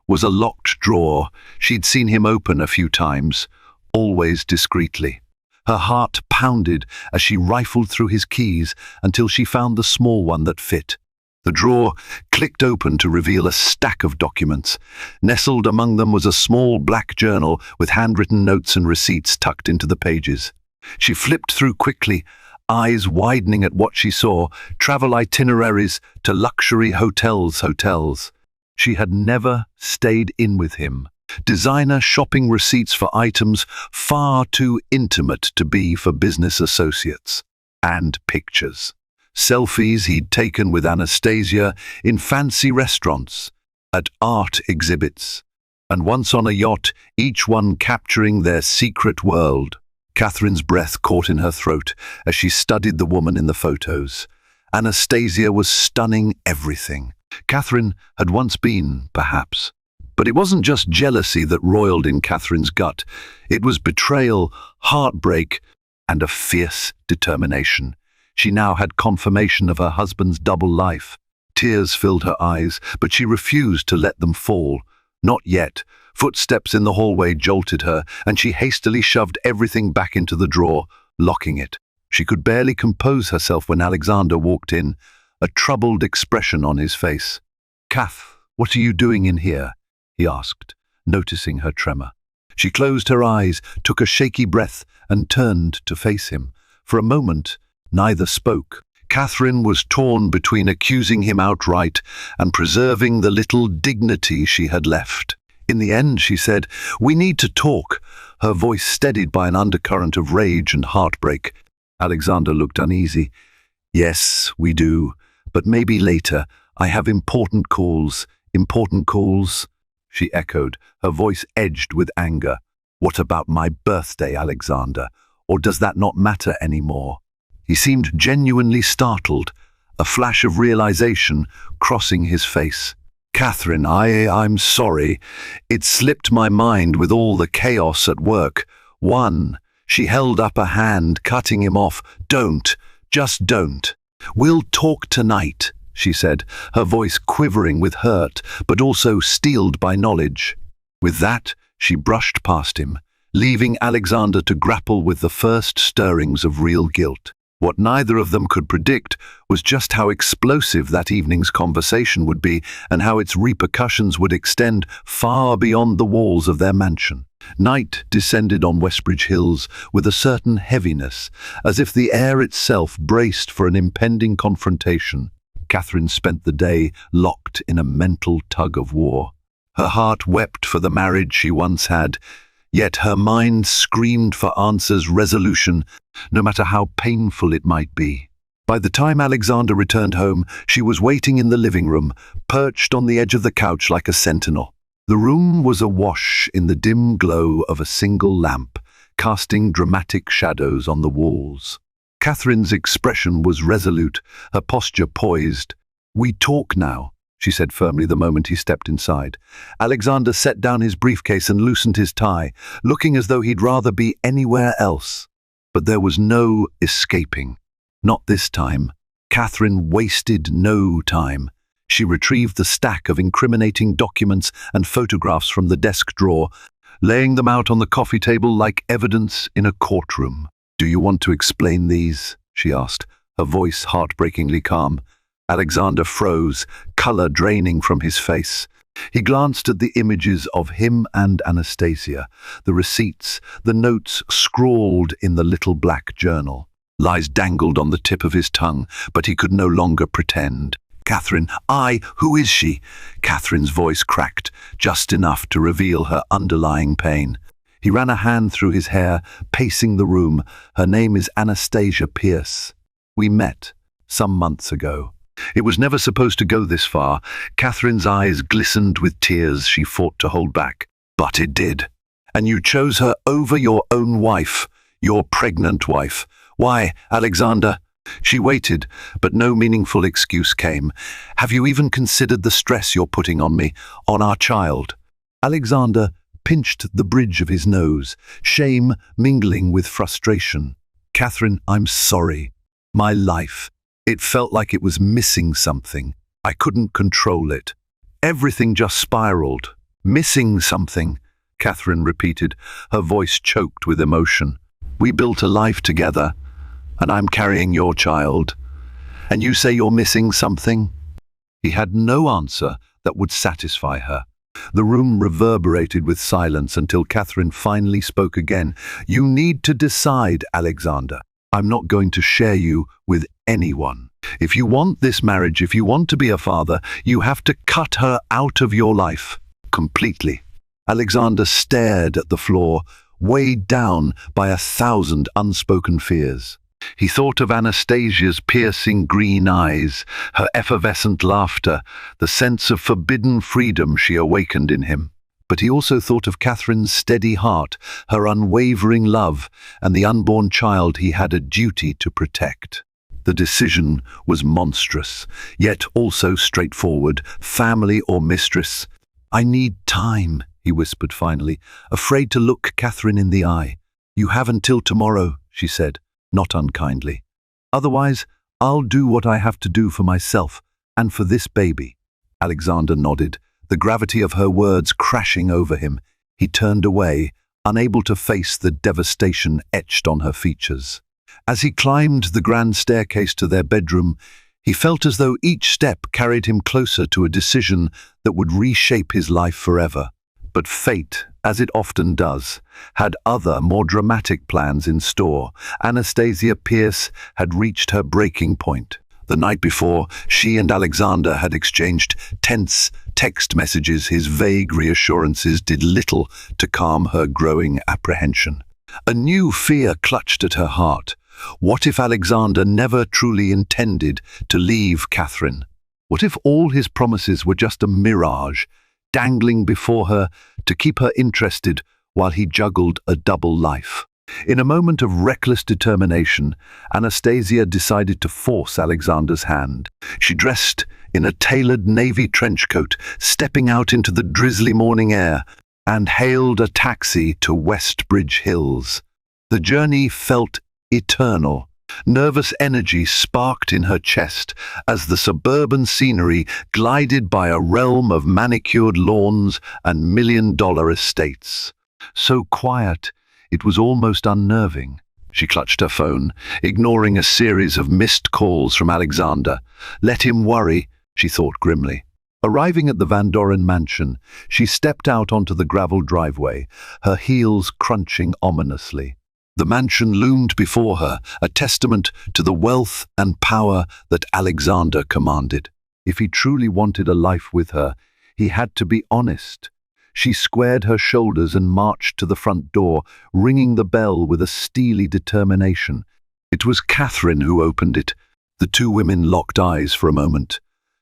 was a locked drawer she'd seen him open a few times, always discreetly. Her heart pounded as she rifled through his keys until she found the small one that fit. The drawer clicked open to reveal a stack of documents. Nestled among them was a small black journal with handwritten notes and receipts tucked into the pages. She flipped through quickly, eyes widening at what she saw, travel itineraries to luxury hotels. She had never stayed in with him. Designer shopping receipts for items far too intimate to be for business associates. And pictures. Selfies he'd taken with Anastasia in fancy restaurants, at art exhibits, and once on a yacht, each one capturing their secret world. Catherine's breath caught in her throat as she studied the woman in the photos. Anastasia was stunning everything. Catherine had once been, perhaps. But it wasn't just jealousy that roiled in Catherine's gut. It was betrayal, heartbreak, and a fierce determination. She now had confirmation of her husband's double life. Tears filled her eyes, but she refused to let them fall. Not yet. Footsteps in the hallway jolted her, and she hastily shoved everything back into the drawer, locking it. She could barely compose herself when Alexander walked in, a troubled expression on his face. "Kath, what are you doing in here?" he asked, noticing her tremor. She closed her eyes, took a shaky breath, and turned to face him. For a moment, neither spoke. Catherine was torn between accusing him outright and preserving the little dignity she had left. In the end, she said, "We need to talk," her voice steadied by an undercurrent of rage and heartbreak. Alexander looked uneasy. "Yes, we do, but maybe later. I have important calls." "Important calls?" she echoed, her voice edged with anger. "What about my birthday, Alexander? Or does that not matter anymore?" He seemed genuinely startled, a flash of realization crossing his face. "Catherine, I'm sorry. It slipped my mind with all the chaos at work. She held up a hand, cutting him off. "Don't. Just don't." "We'll talk tonight," she said, her voice quivering with hurt, but also steeled by knowledge. With that, she brushed past him, leaving Alexander to grapple with the first stirrings of real guilt. What neither of them could predict was just how explosive that evening's conversation would be and how its repercussions would extend far beyond the walls of their mansion. Night descended on Westbridge Hills with a certain heaviness, as if the air itself braced for an impending confrontation. Catherine spent the day locked in a mental tug-of-war. Her heart wept for the marriage she once had, yet her mind screamed for answers, resolution, no matter how painful it might be. By the time Alexander returned home, she was waiting in the living room, perched on the edge of the couch like a sentinel. The room was awash in the dim glow of a single lamp, casting dramatic shadows on the walls. Catherine's expression was resolute, her posture poised. "We talk now," she said firmly the moment he stepped inside. Alexander set down his briefcase and loosened his tie, looking as though he'd rather be anywhere else. But there was no escaping. Not this time. Catherine wasted no time. She retrieved the stack of incriminating documents and photographs from the desk drawer, laying them out on the coffee table like evidence in a courtroom. "Do you want to explain these?" she asked, her voice heartbreakingly calm. Alexander froze, color draining from his face. He glanced at the images of him and Anastasia, the receipts, the notes scrawled in the little black journal. Lies dangled on the tip of his tongue, but he could no longer pretend. "Catherine, who is she?" Catherine's voice cracked, just enough to reveal her underlying pain. He ran a hand through his hair, pacing the room. "Her name is Anastasia Pierce. We met some months ago." It was never supposed to go this far. Catherine's eyes glistened with tears she fought to hold back. "But it did. And you chose her over your own wife, your pregnant wife. Why, Alexander?" She waited, but no meaningful excuse came. "Have you even considered the stress you're putting on me, on our child?" Alexander pinched the bridge of his nose, shame mingling with frustration. "Catherine, I'm sorry. My life. It felt like it was missing something. I couldn't control it. Everything just spiraled. Missing something," Catherine repeated, her voice choked with emotion. "We built a life together, and I'm carrying your child. And you say you're missing something?" He had no answer that would satisfy her. The room reverberated with silence until Catherine finally spoke again. "You need to decide, Alexander. I'm not going to share you with anyone. If you want this marriage, if you want to be a father, you have to cut her out of your life. Completely." Alexander stared at the floor, weighed down by 1,000 unspoken fears. He thought of Anastasia's piercing green eyes, her effervescent laughter, the sense of forbidden freedom she awakened in him. But he also thought of Catherine's steady heart, her unwavering love, and the unborn child he had a duty to protect. The decision was monstrous, yet also straightforward. Family or mistress? "I need time," he whispered finally, afraid to look Catherine in the eye. "You have until tomorrow," she said, not unkindly. "Otherwise, I'll do what I have to do for myself. And for this baby. Alexander nodded, the gravity of her words crashing over him. He turned away, unable to face the devastation etched on her features. As he climbed the grand staircase to their bedroom, he felt as though each step carried him closer to a decision that would reshape his life forever. But fate, as it often does, had other, more dramatic plans in store. Anastasia Pierce had reached her breaking point. The night before, she and Alexander had exchanged tense text messages. His vague reassurances did little to calm her growing apprehension. A new fear clutched at her heart. What if Alexander never truly intended to leave Catherine? What if all his promises were just a mirage, dangling before her to keep her interested while he juggled a double life? In a moment of reckless determination, Anastasia decided to force Alexander's hand. She dressed in a tailored navy trench coat, stepping out into the drizzly morning air, and hailed a taxi to Westbridge Hills. The journey felt eternal. Nervous energy sparked in her chest as the suburban scenery glided by a realm of manicured lawns and million-dollar estates. So quiet, it was almost unnerving. She clutched her phone, ignoring a series of missed calls from Alexander. Let him worry, she thought grimly. Arriving at the Van Doren mansion, she stepped out onto the gravel driveway, her heels crunching ominously. The mansion loomed before her, a testament to the wealth and power that Alexander commanded. If he truly wanted a life with her, he had to be honest. She squared her shoulders and marched to the front door, ringing the bell with a steely determination. It was Catherine who opened it. The two women locked eyes for a moment.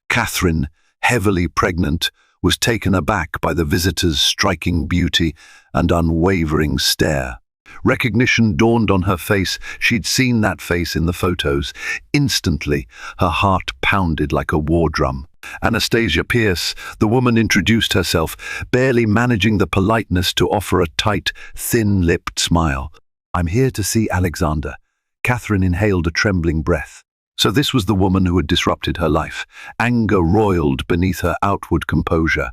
Catherine, heavily pregnant, was taken aback by the visitor's striking beauty and unwavering stare. Recognition dawned on her face. She'd seen that face in the photos. Instantly, her heart pounded like a war drum. Anastasia Pierce, the woman, introduced herself, barely managing the politeness to offer a tight, thin-lipped smile. "I'm here to see Alexander." Catherine inhaled a trembling breath. So this was the woman who had disrupted her life. Anger roiled beneath her outward composure.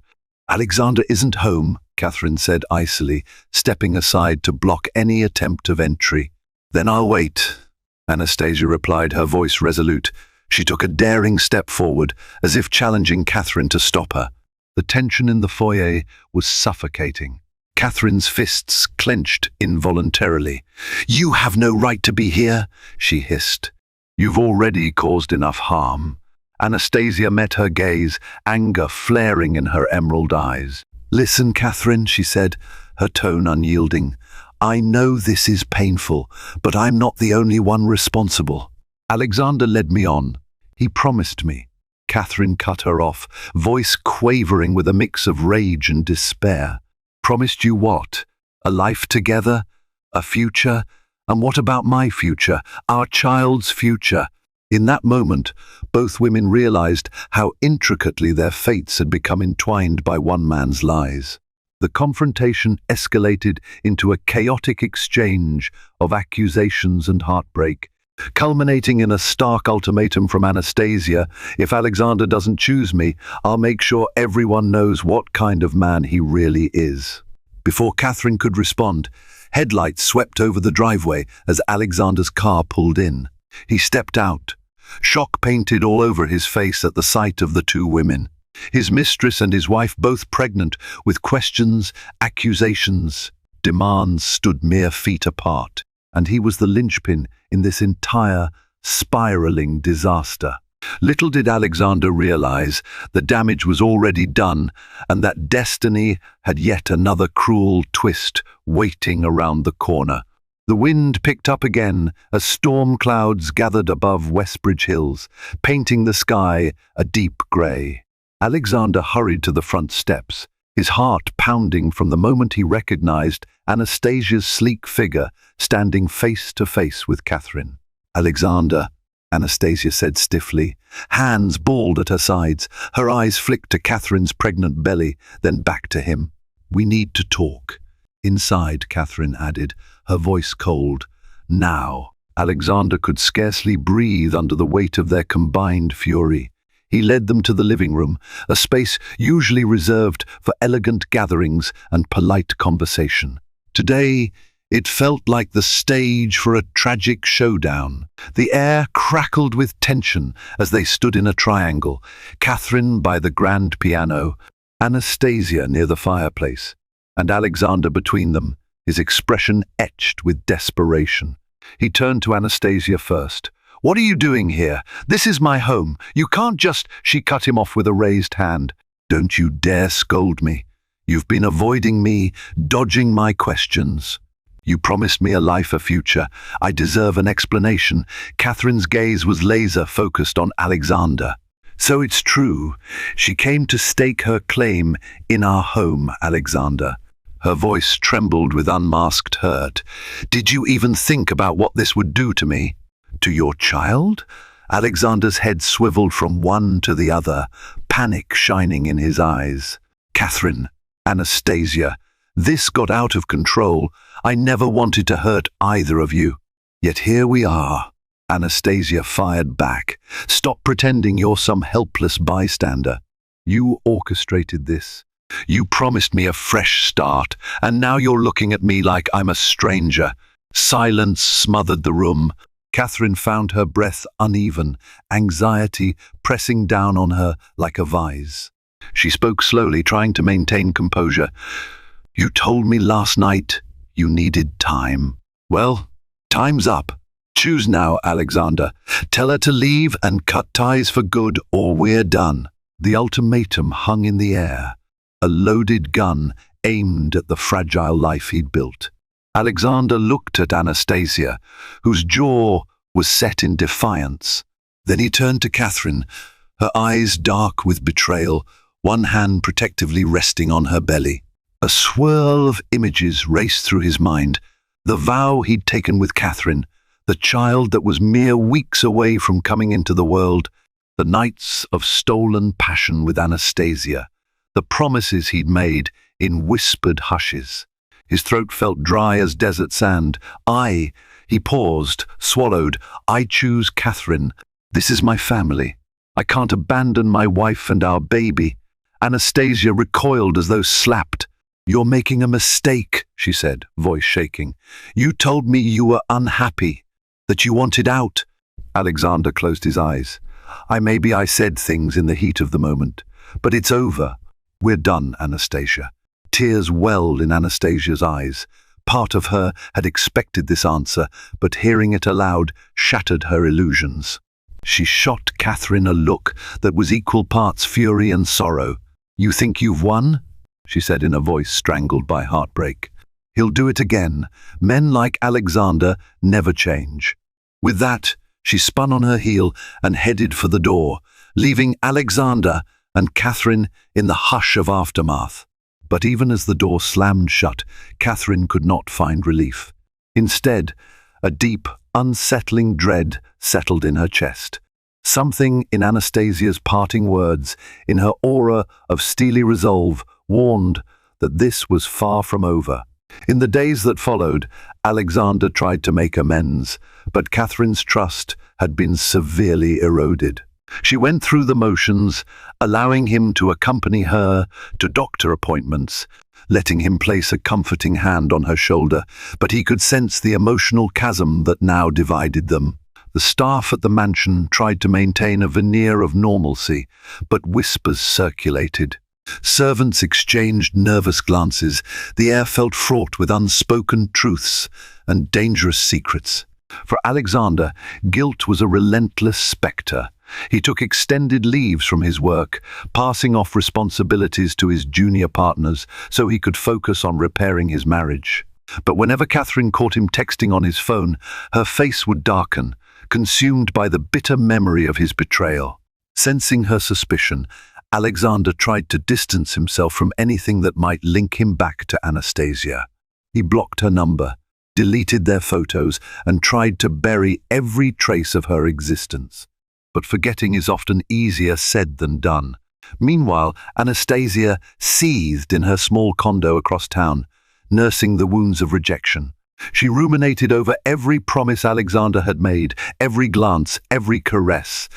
"Alexander isn't home," Catherine said icily, stepping aside to block any attempt of entry. "Then I'll wait," Anastasia replied, her voice resolute. She took a daring step forward, as if challenging Catherine to stop her. The tension in the foyer was suffocating. Catherine's fists clenched involuntarily. "You have no right to be here," she hissed. "You've already caused enough harm." Anastasia met her gaze, anger flaring in her emerald eyes. "Listen, Catherine," she said, her tone unyielding. "I know this is painful, but I'm not the only one responsible. Alexander led me on. He promised me." Catherine cut her off, voice quavering with a mix of rage and despair. "Promised you what? A life together? A future? And what about my future? Our child's future?" In that moment, both women realized how intricately their fates had become entwined by one man's lies. The confrontation escalated into a chaotic exchange of accusations and heartbreak, culminating in a stark ultimatum from Anastasia: "If Alexander doesn't choose me, I'll make sure everyone knows what kind of man he really is." Before Catherine could respond, headlights swept over the driveway as Alexander's car pulled in. He stepped out, shock painted all over his face at the sight of the two women. His mistress and his wife, both pregnant, with questions, accusations, demands, stood mere feet apart. And he was the linchpin in this entire, spiraling disaster. Little did Alexander realize the damage was already done, and that destiny had yet another cruel twist waiting around the corner. The wind picked up again as storm clouds gathered above Westbridge Hills, painting the sky a deep grey. Alexander hurried to the front steps, his heart pounding from the moment he recognized Anastasia's sleek figure standing face to face with Catherine. "Alexander," Anastasia said stiffly, hands balled at her sides. Her eyes flicked to Catherine's pregnant belly, then back to him. "We need to talk." "Inside," Catherine added, her voice cold. "Now." Alexander could scarcely breathe under the weight of their combined fury. He led them to the living room, a space usually reserved for elegant gatherings and polite conversation. Today, it felt like the stage for a tragic showdown. The air crackled with tension as they stood in a triangle, Catherine by the grand piano, Anastasia near the fireplace, and Alexander between them, his expression etched with desperation. He turned to Anastasia first. "What are you doing here? This is my home. You can't just—" She cut him off with a raised hand. "Don't you dare scold me. You've been avoiding me, dodging my questions. You promised me a life, a future. I deserve an explanation." Catherine's gaze was laser-focused on Alexander. "So it's true. She came to stake her claim in our home, Alexander." Her voice trembled with unmasked hurt. "Did you even think about what this would do to me? To your child?" Alexander's head swiveled from one to the other, panic shining in his eyes. "Catherine, Anastasia, this got out of control. I never wanted to hurt either of you. Yet here we are." Anastasia fired back. "Stop pretending you're some helpless bystander. You orchestrated this. You promised me a fresh start, and now you're looking at me like I'm a stranger." Silence smothered the room. Catherine found her breath uneven, anxiety pressing down on her like a vise. She spoke slowly, trying to maintain composure. "You told me last night you needed time. Well, time's up. Choose now, Alexander. Tell her to leave and cut ties for good, or we're done." The ultimatum hung in the air, a loaded gun aimed at the fragile life he'd built. Alexander looked at Anastasia, whose jaw was set in defiance. Then he turned to Catherine, her eyes dark with betrayal, one hand protectively resting on her belly. A swirl of images raced through his mind. The vow he'd taken with Catherine, the child that was mere weeks away from coming into the world, the nights of stolen passion with Anastasia, the promises he'd made in whispered hushes. His throat felt dry as desert sand. He paused, swallowed. "I choose Catherine. This is my family. I can't abandon my wife and our baby." Anastasia recoiled as though slapped. "You're making a mistake," she said, voice shaking. "You told me you were unhappy, that you wanted out." Alexander closed his eyes. Maybe I said things in the heat of the moment, but it's over. We're done, Anastasia." Tears welled in Anastasia's eyes. Part of her had expected this answer, but hearing it aloud shattered her illusions. She shot Catherine a look that was equal parts fury and sorrow. "You think you've won?" she said in a voice strangled by heartbreak. "He'll do it again. Men like Alexander never change." With that, she spun on her heel and headed for the door, leaving Alexander and Catherine in the hush of aftermath. But even as the door slammed shut, Catherine could not find relief. Instead, a deep, unsettling dread settled in her chest. Something in Anastasia's parting words, in her aura of steely resolve, warned that this was far from over. In the days that followed, Alexander tried to make amends, but Catherine's trust had been severely eroded. She went through the motions, allowing him to accompany her to doctor appointments, letting him place a comforting hand on her shoulder, but he could sense the emotional chasm that now divided them. The staff at the mansion tried to maintain a veneer of normalcy, but whispers circulated. Servants exchanged nervous glances. The air felt fraught with unspoken truths and dangerous secrets. For Alexander, guilt was a relentless spectre. He took extended leaves from his work, passing off responsibilities to his junior partners so he could focus on repairing his marriage. But whenever Catherine caught him texting on his phone, her face would darken, consumed by the bitter memory of his betrayal. Sensing her suspicion, Alexander tried to distance himself from anything that might link him back to Anastasia. He blocked her number, deleted their photos, and tried to bury every trace of her existence. But forgetting is often easier said than done. Meanwhile, Anastasia seethed in her small condo across town, nursing the wounds of rejection. She ruminated over every promise Alexander had made, every glance, every caress.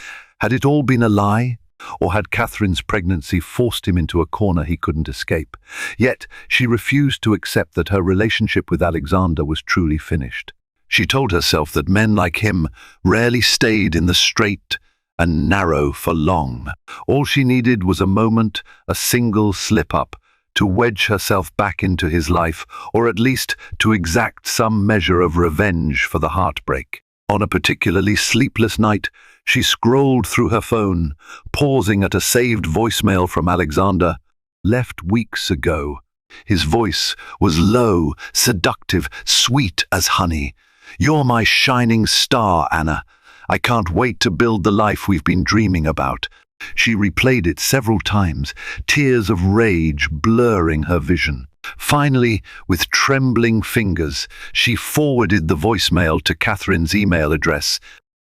Had it all been a lie? Or had Catherine's pregnancy forced him into a corner he couldn't escape? Yet she refused to accept that her relationship with Alexander was truly finished. She told herself that men like him rarely stayed in the straight and narrow for long. All she needed was a moment, a single slip-up, to wedge herself back into his life, or at least to exact some measure of revenge for the heartbreak. On a particularly sleepless night, she scrolled through her phone, pausing at a saved voicemail from Alexander, left weeks ago. His voice was low, seductive, sweet as honey. "You're my shining star, Anna. I can't wait to build the life we've been dreaming about." She replayed it several times, tears of rage blurring her vision. Finally, with trembling fingers, she forwarded the voicemail to Catherine's email address,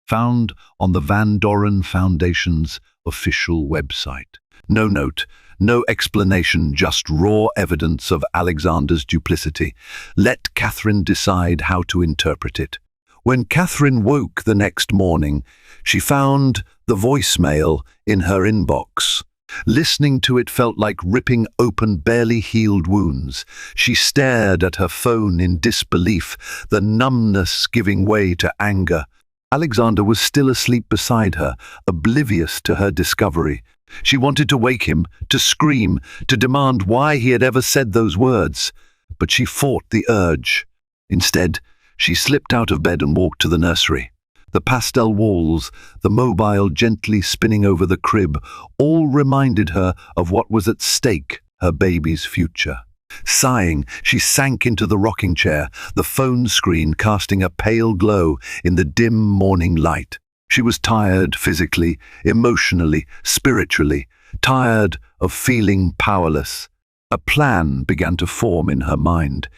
found on the Van Doren Foundation's official website. No note, no explanation, just raw evidence of Alexander's duplicity. Let Catherine decide how to interpret it. When Catherine woke the next morning, she found the voicemail in her inbox. Listening to it felt like ripping open barely healed wounds. She stared at her phone in disbelief, the numbness giving way to anger. Alexander was still asleep beside her, oblivious to her discovery. She wanted to wake him, to scream, to demand why he had ever said those words. But she fought the urge. Instead, she slipped out of bed and walked to the nursery. The pastel walls, the mobile gently spinning over the crib, all reminded her of what was at stake, her baby's future. Sighing, she sank into the rocking chair, the phone screen casting a pale glow in the dim morning light. She was tired physically, emotionally, spiritually, tired of feeling powerless. A plan began to form in her mind.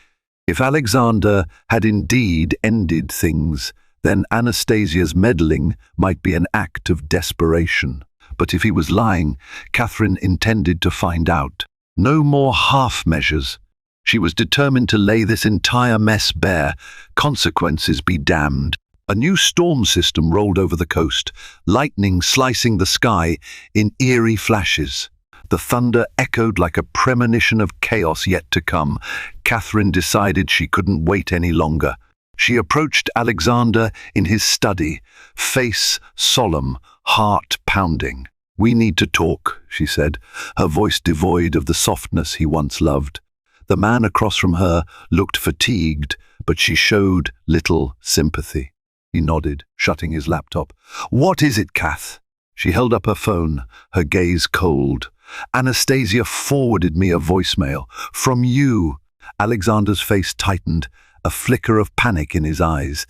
If Alexander had indeed ended things, then Anastasia's meddling might be an act of desperation. But if he was lying, Catherine intended to find out. No more half measures. She was determined to lay this entire mess bare, consequences be damned. A new storm system rolled over the coast, lightning slicing the sky in eerie flashes. The thunder echoed like a premonition of chaos yet to come. Catherine decided she couldn't wait any longer. She approached Alexander in his study, face solemn, heart pounding. "We need to talk," she said, her voice devoid of the softness he once loved. The man across from her looked fatigued, but she showed little sympathy. He nodded, shutting his laptop. "What is it, Kath?" She held up her phone, her gaze cold. "Anastasia forwarded me a voicemail. From you." Alexander's face tightened, a flicker of panic in his eyes.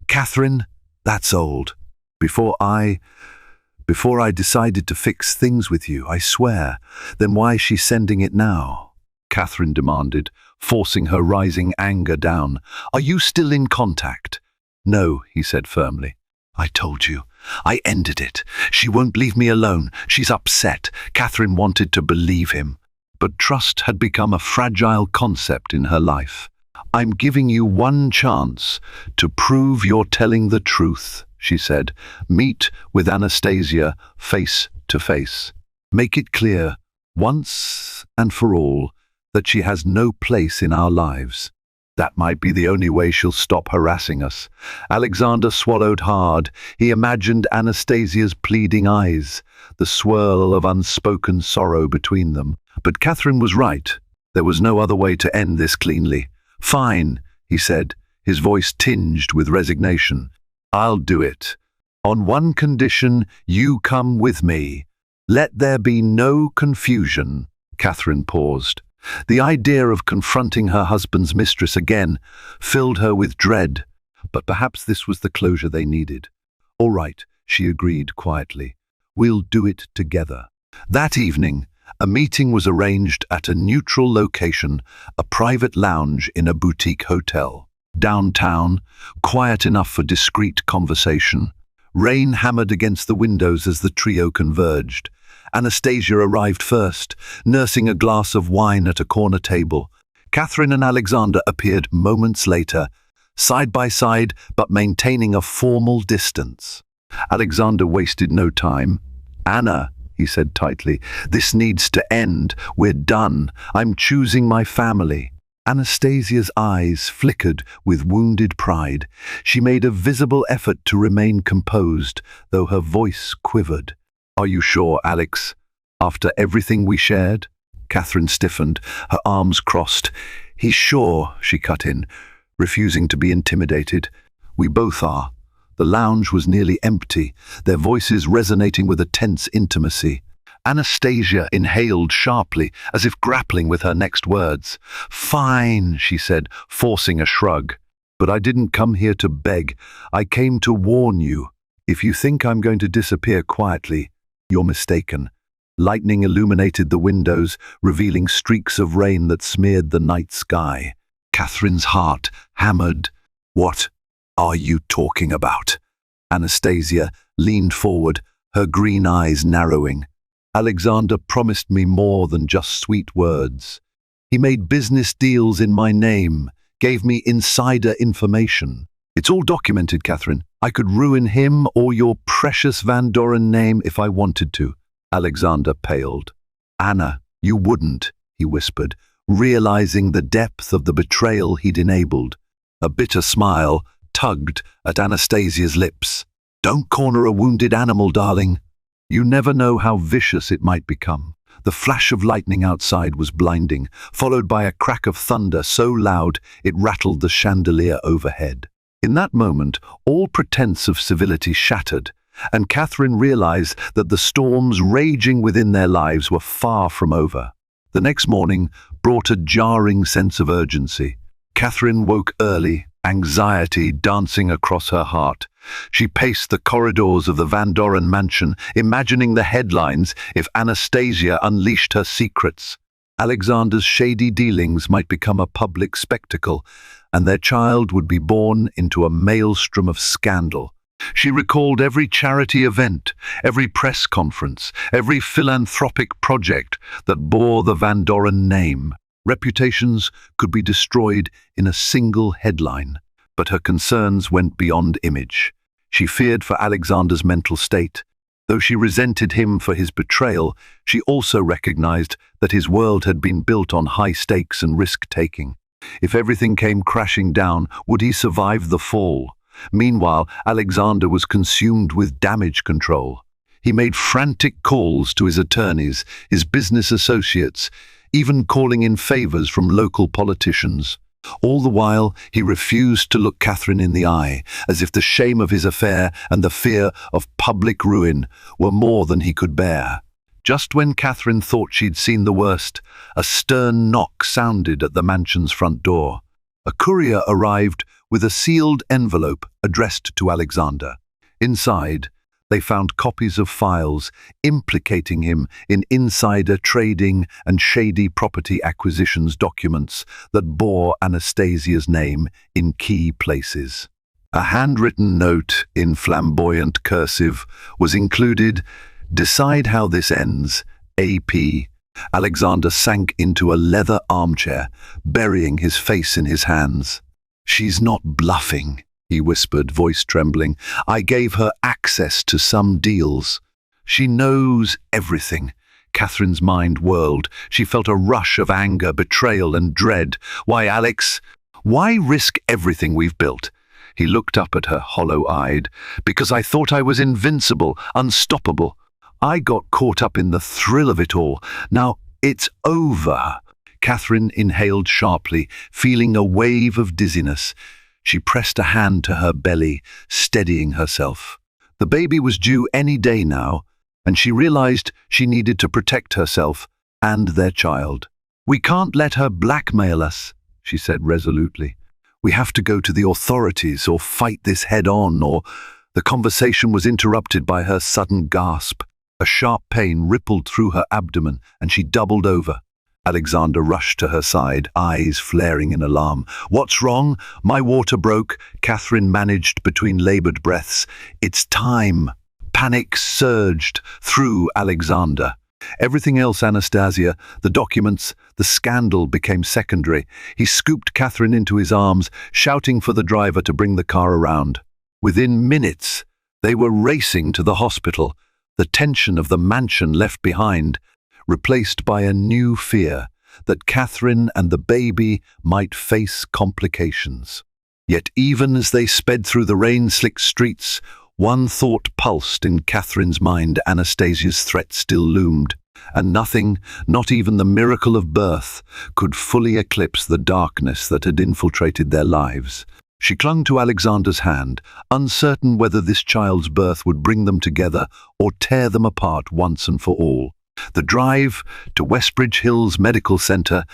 "Catherine, that's old. Before I decided to fix things with you, I swear. Then why is she sending it now?" Catherine demanded, forcing her rising anger down. "Are you still in contact?" "No," he said firmly. "I told you. I ended it. She won't leave me alone. She's upset." Catherine wanted to believe him, but trust had become a fragile concept in her life. "I'm giving you one chance to prove you're telling the truth," she said. "Meet with Anastasia face to face. Make it clear, once and for all, that she has no place in our lives. That might be the only way she'll stop harassing us." Alexander swallowed hard. He imagined Anastasia's pleading eyes, the swirl of unspoken sorrow between them. But Catherine was right. There was no other way to end this cleanly. "Fine," he said, his voice tinged with resignation. "I'll do it. On one condition, you come with me. Let there be no confusion." Catherine paused. The idea of confronting her husband's mistress again filled her with dread, but perhaps this was the closure they needed. "All right," she agreed quietly. "We'll do it together." That evening, a meeting was arranged at a neutral location, a private lounge in a boutique hotel. Downtown, quiet enough for discreet conversation. Rain hammered against the windows as the trio converged. Anastasia arrived first, nursing a glass of wine at a corner table. Catherine and Alexander appeared moments later, side by side but maintaining a formal distance. Alexander wasted no time. "Anna," he said tightly. "This needs to end. We're done. I'm choosing my family." Anastasia's eyes flickered with wounded pride. She made a visible effort to remain composed, though her voice quivered. "Are you sure, Alex? After everything we shared?" Catherine stiffened, her arms crossed. "He's sure," she cut in, refusing to be intimidated. "We both are." The lounge was nearly empty, their voices resonating with a tense intimacy. Anastasia inhaled sharply, as if grappling with her next words. "Fine," she said, forcing a shrug. "But I didn't come here to beg. I came to warn you. If you think I'm going to disappear quietly, you're mistaken." Lightning illuminated the windows, revealing streaks of rain that smeared the night sky. Catherine's heart hammered. "What are you talking about?" Anastasia leaned forward, her green eyes narrowing. "Alexander promised me more than just sweet words. He made business deals in my name, gave me insider information. It's all documented, Catherine. I could ruin him or your precious Van Doren name if I wanted to." Alexander paled. "Anna, you wouldn't," he whispered, realizing the depth of the betrayal he'd enabled. A bitter smile tugged at Anastasia's lips. "Don't corner a wounded animal, darling. You never know how vicious it might become." The flash of lightning outside was blinding, followed by a crack of thunder so loud it rattled the chandelier overhead. In that moment, all pretense of civility shattered, and Catherine realized that the storms raging within their lives were far from over. The next morning brought a jarring sense of urgency. Catherine woke early, anxiety dancing across her heart. She paced the corridors of the Van Doren mansion, imagining the headlines if Anastasia unleashed her secrets. Alexander's shady dealings might become a public spectacle, and their child would be born into a maelstrom of scandal. She recalled every charity event, every press conference, every philanthropic project that bore the Van Doren name. Reputations could be destroyed in a single headline, but her concerns went beyond image. She feared for Alexander's mental state. Though she resented him for his betrayal, she also recognized that his world had been built on high stakes and risk-taking. If everything came crashing down, would he survive the fall? Meanwhile, Alexander was consumed with damage control. He made frantic calls to his attorneys, his business associates, even calling in favors from local politicians. All the while, he refused to look Catherine in the eye, as if the shame of his affair and the fear of public ruin were more than he could bear. Just when Catherine thought she'd seen the worst, a stern knock sounded at the mansion's front door. A courier arrived with a sealed envelope addressed to Alexander. Inside, they found copies of files implicating him in insider trading and shady property acquisitions documents that bore Anastasia's name in key places. A handwritten note in flamboyant cursive was included. "Decide how this ends, AP." Alexander sank into a leather armchair, burying his face in his hands. "She's not bluffing," he whispered, voice trembling. "I gave her access to some deals. She knows everything." Catherine's mind whirled. She felt a rush of anger, betrayal, and dread. "Why, Alex? Why risk everything we've built?" He looked up at her, hollow-eyed. "Because I thought I was invincible, unstoppable. I got caught up in the thrill of it all. Now it's over." Catherine inhaled sharply, feeling a wave of dizziness. She pressed a hand to her belly, steadying herself. The baby was due any day now, and she realized she needed to protect herself and their child. "We can't let her blackmail us," she said resolutely. "We have to go to the authorities or fight this head-on," or the conversation was interrupted by her sudden gasp. A sharp pain rippled through her abdomen, and she doubled over. Alexander rushed to her side, eyes flaring in alarm. "What's wrong? My water broke," Catherine managed between labored breaths. "It's time." Panic surged through Alexander. Everything else, Anastasia, the documents, the scandal, became secondary. He scooped Catherine into his arms, shouting for the driver to bring the car around. Within minutes, they were racing to the hospital. the tension of the mansion left behind, replaced by a new fear that Catherine and the baby might face complications. Yet even as they sped through the rain-slicked streets, one thought pulsed in Catherine's mind: Anastasia's threat still loomed, and nothing, not even the miracle of birth, could fully eclipse the darkness that had infiltrated their lives. She clung to Alexander's hand, uncertain whether this child's birth would bring them together or tear them apart once and for all. The drive to Westbridge Hills Medical Center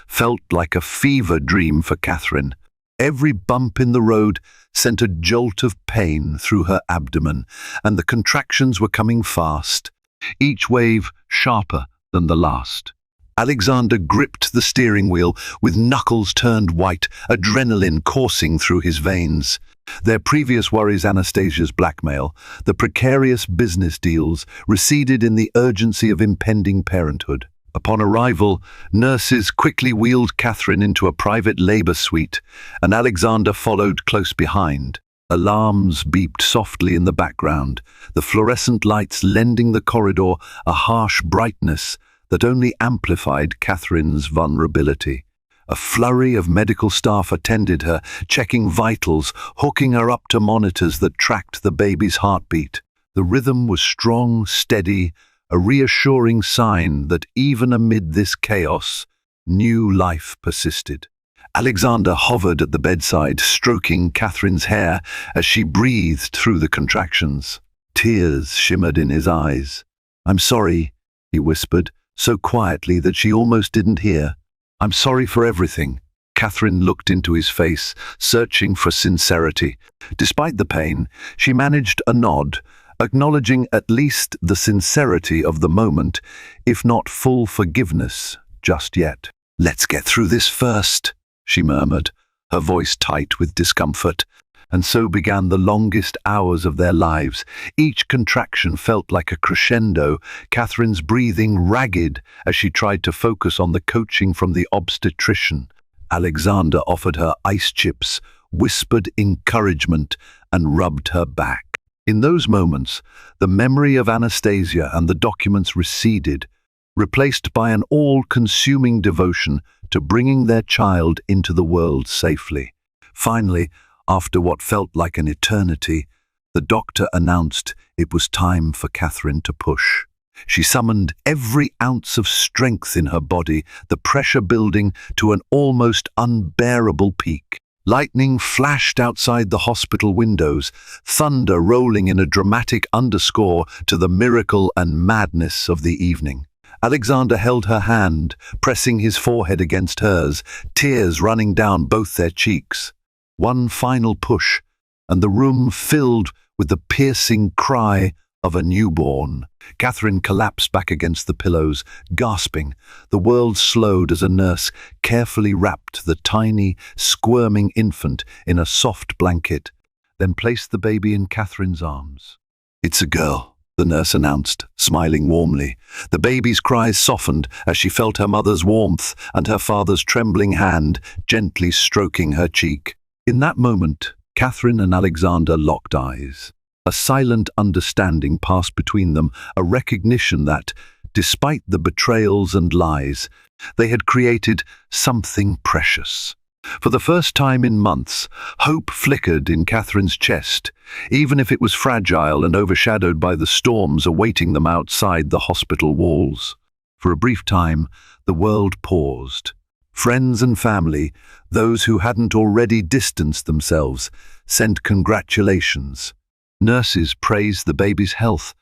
felt like a fever dream for Catherine. Every bump in the road sent a jolt of pain through her abdomen, and the contractions were coming fast, each wave sharper than the last. Alexander gripped the steering wheel with knuckles turned white, adrenaline coursing through his veins. Their previous worries, Anastasia's blackmail, the precarious business deals, receded in the urgency of impending parenthood. Upon arrival, nurses quickly wheeled Catherine into a private labor suite, and Alexander followed close behind. Alarms beeped softly in the background, the fluorescent lights lending the corridor a harsh brightness that only amplified Catherine's vulnerability. A flurry of medical staff attended her, checking vitals, hooking her up to monitors that tracked the baby's heartbeat. The rhythm was strong, steady, a reassuring sign that even amid this chaos, new life persisted. Alexander hovered at the bedside, stroking Catherine's hair as she breathed through the contractions. Tears shimmered in his eyes. "I'm sorry," he whispered, so quietly that she almost didn't hear. "I'm sorry for everything." Catherine looked into his face, searching for sincerity. Despite the pain, she managed a nod, acknowledging at least the sincerity of the moment, if not full forgiveness just yet. "Let's get through this first," she murmured, her voice tight with discomfort. And so began the longest hours of their lives. Each contraction felt like a crescendo, Catherine's breathing ragged as she tried to focus on the coaching from the obstetrician. Alexander offered her ice chips, whispered encouragement, and rubbed her back. In those moments, the memory of Anastasia and the documents receded, replaced by an all-consuming devotion to bringing their child into the world safely. Finally, after what felt like an eternity, the doctor announced it was time for Catherine to push. She summoned every ounce of strength in her body, the pressure building to an almost unbearable peak. Lightning flashed outside the hospital windows, thunder rolling in a dramatic underscore to the miracle and madness of the evening. Alexander held her hand, pressing his forehead against hers, tears running down both their cheeks. One final push, and the room filled with the piercing cry of a newborn. Catherine collapsed back against the pillows, gasping. The world slowed as a nurse carefully wrapped the tiny, squirming infant in a soft blanket, then placed the baby in Catherine's arms. "It's a girl," the nurse announced, smiling warmly. The baby's cries softened as she felt her mother's warmth and her father's trembling hand gently stroking her cheek. In that moment, Catherine and Alexander locked eyes. A silent understanding passed between them, a recognition that, despite the betrayals and lies, they had created something precious. For the first time in months, hope flickered in Catherine's chest, even if it was fragile and overshadowed by the storms awaiting them outside the hospital walls. For a brief time, the world paused. Friends and family, those who hadn't already distanced themselves, sent congratulations. Nurses praised the baby's health.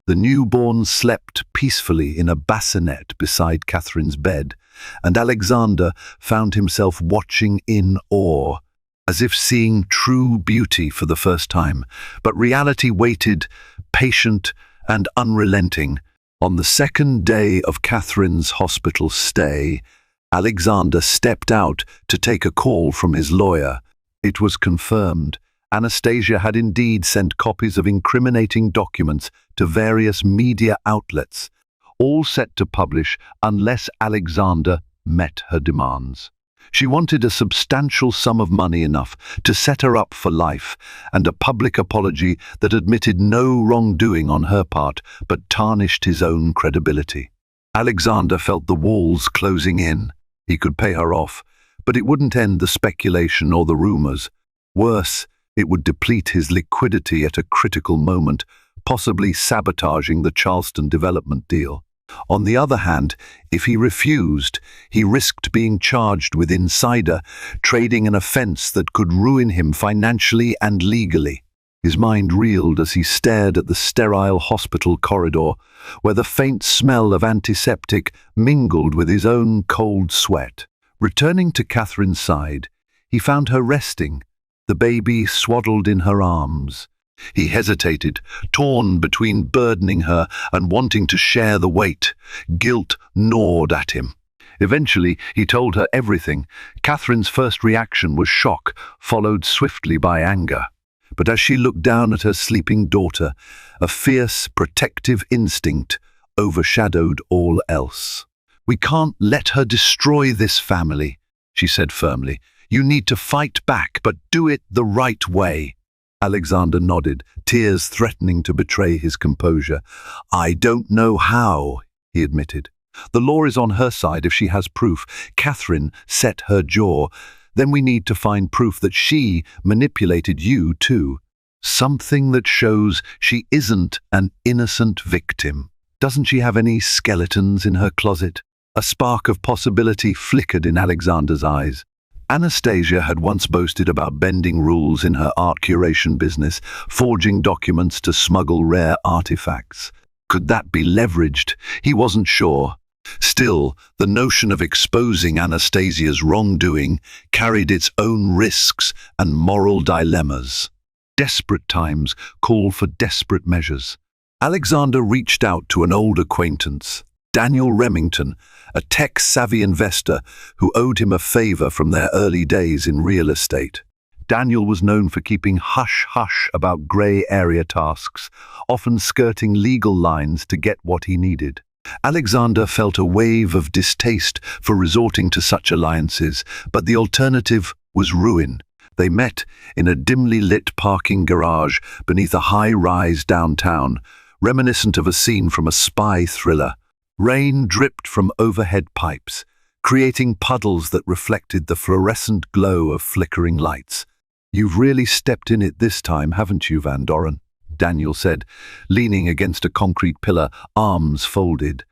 The newborn slept peacefully in a bassinet beside Catherine's bed, and Alexander found himself watching in awe, as if seeing true beauty for the first time. But reality waited, patient and unrelenting. On the second day of Catherine's hospital stay, Alexander stepped out to take a call from his lawyer. It was confirmed. Anastasia had indeed sent copies of incriminating documents to various media outlets, all set to publish unless Alexander met her demands. She wanted a substantial sum of money enough to set her up for life, and a public apology that admitted no wrongdoing on her part but tarnished his own credibility. Alexander felt the walls closing in. He could pay her off, but it wouldn't end the speculation or the rumors. Worse, it would deplete his liquidity at a critical moment, possibly sabotaging the Charleston development deal. On the other hand, if he refused, he risked being charged with insider trading, an offense that could ruin him financially and legally. His mind reeled as he stared at the sterile hospital corridor, where the faint smell of antiseptic mingled with his own cold sweat. Returning to Catherine's side, he found her resting, the baby swaddled in her arms. He hesitated, torn between burdening her and wanting to share the weight. Guilt gnawed at him. Eventually, he told her everything. Catherine's first reaction was shock, followed swiftly by anger. But as she looked down at her sleeping daughter, a fierce, protective instinct overshadowed all else. "We can't let her destroy this family," she said firmly. "You need to fight back, but do it the right way." Alexander nodded, tears threatening to betray his composure. "I don't know how," he admitted. "The law is on her side if she has proof." Catherine set her jaw. "Then we need to find proof that she manipulated you too. Something that shows she isn't an innocent victim. Doesn't she have any skeletons in her closet?" A spark of possibility flickered in Alexander's eyes. Anastasia had once boasted about bending rules in her art curation business, forging documents to smuggle rare artifacts. Could that be leveraged? He wasn't sure. Still, the notion of exposing Anastasia's wrongdoing carried its own risks and moral dilemmas. Desperate times call for desperate measures. Alexander reached out to an old acquaintance, Daniel Remington, a tech-savvy investor who owed him a favor from their early days in real estate. Daniel was known for keeping hush-hush about grey area tasks, often skirting legal lines to get what he needed. Alexander felt a wave of distaste for resorting to such alliances, but the alternative was ruin. They met in a dimly lit parking garage beneath a high-rise downtown, reminiscent of a scene from a spy thriller. Rain dripped from overhead pipes, creating puddles that reflected the fluorescent glow of flickering lights. "You've really stepped in it this time, haven't you, Van Doren?" Daniel said, leaning against a concrete pillar, arms folded.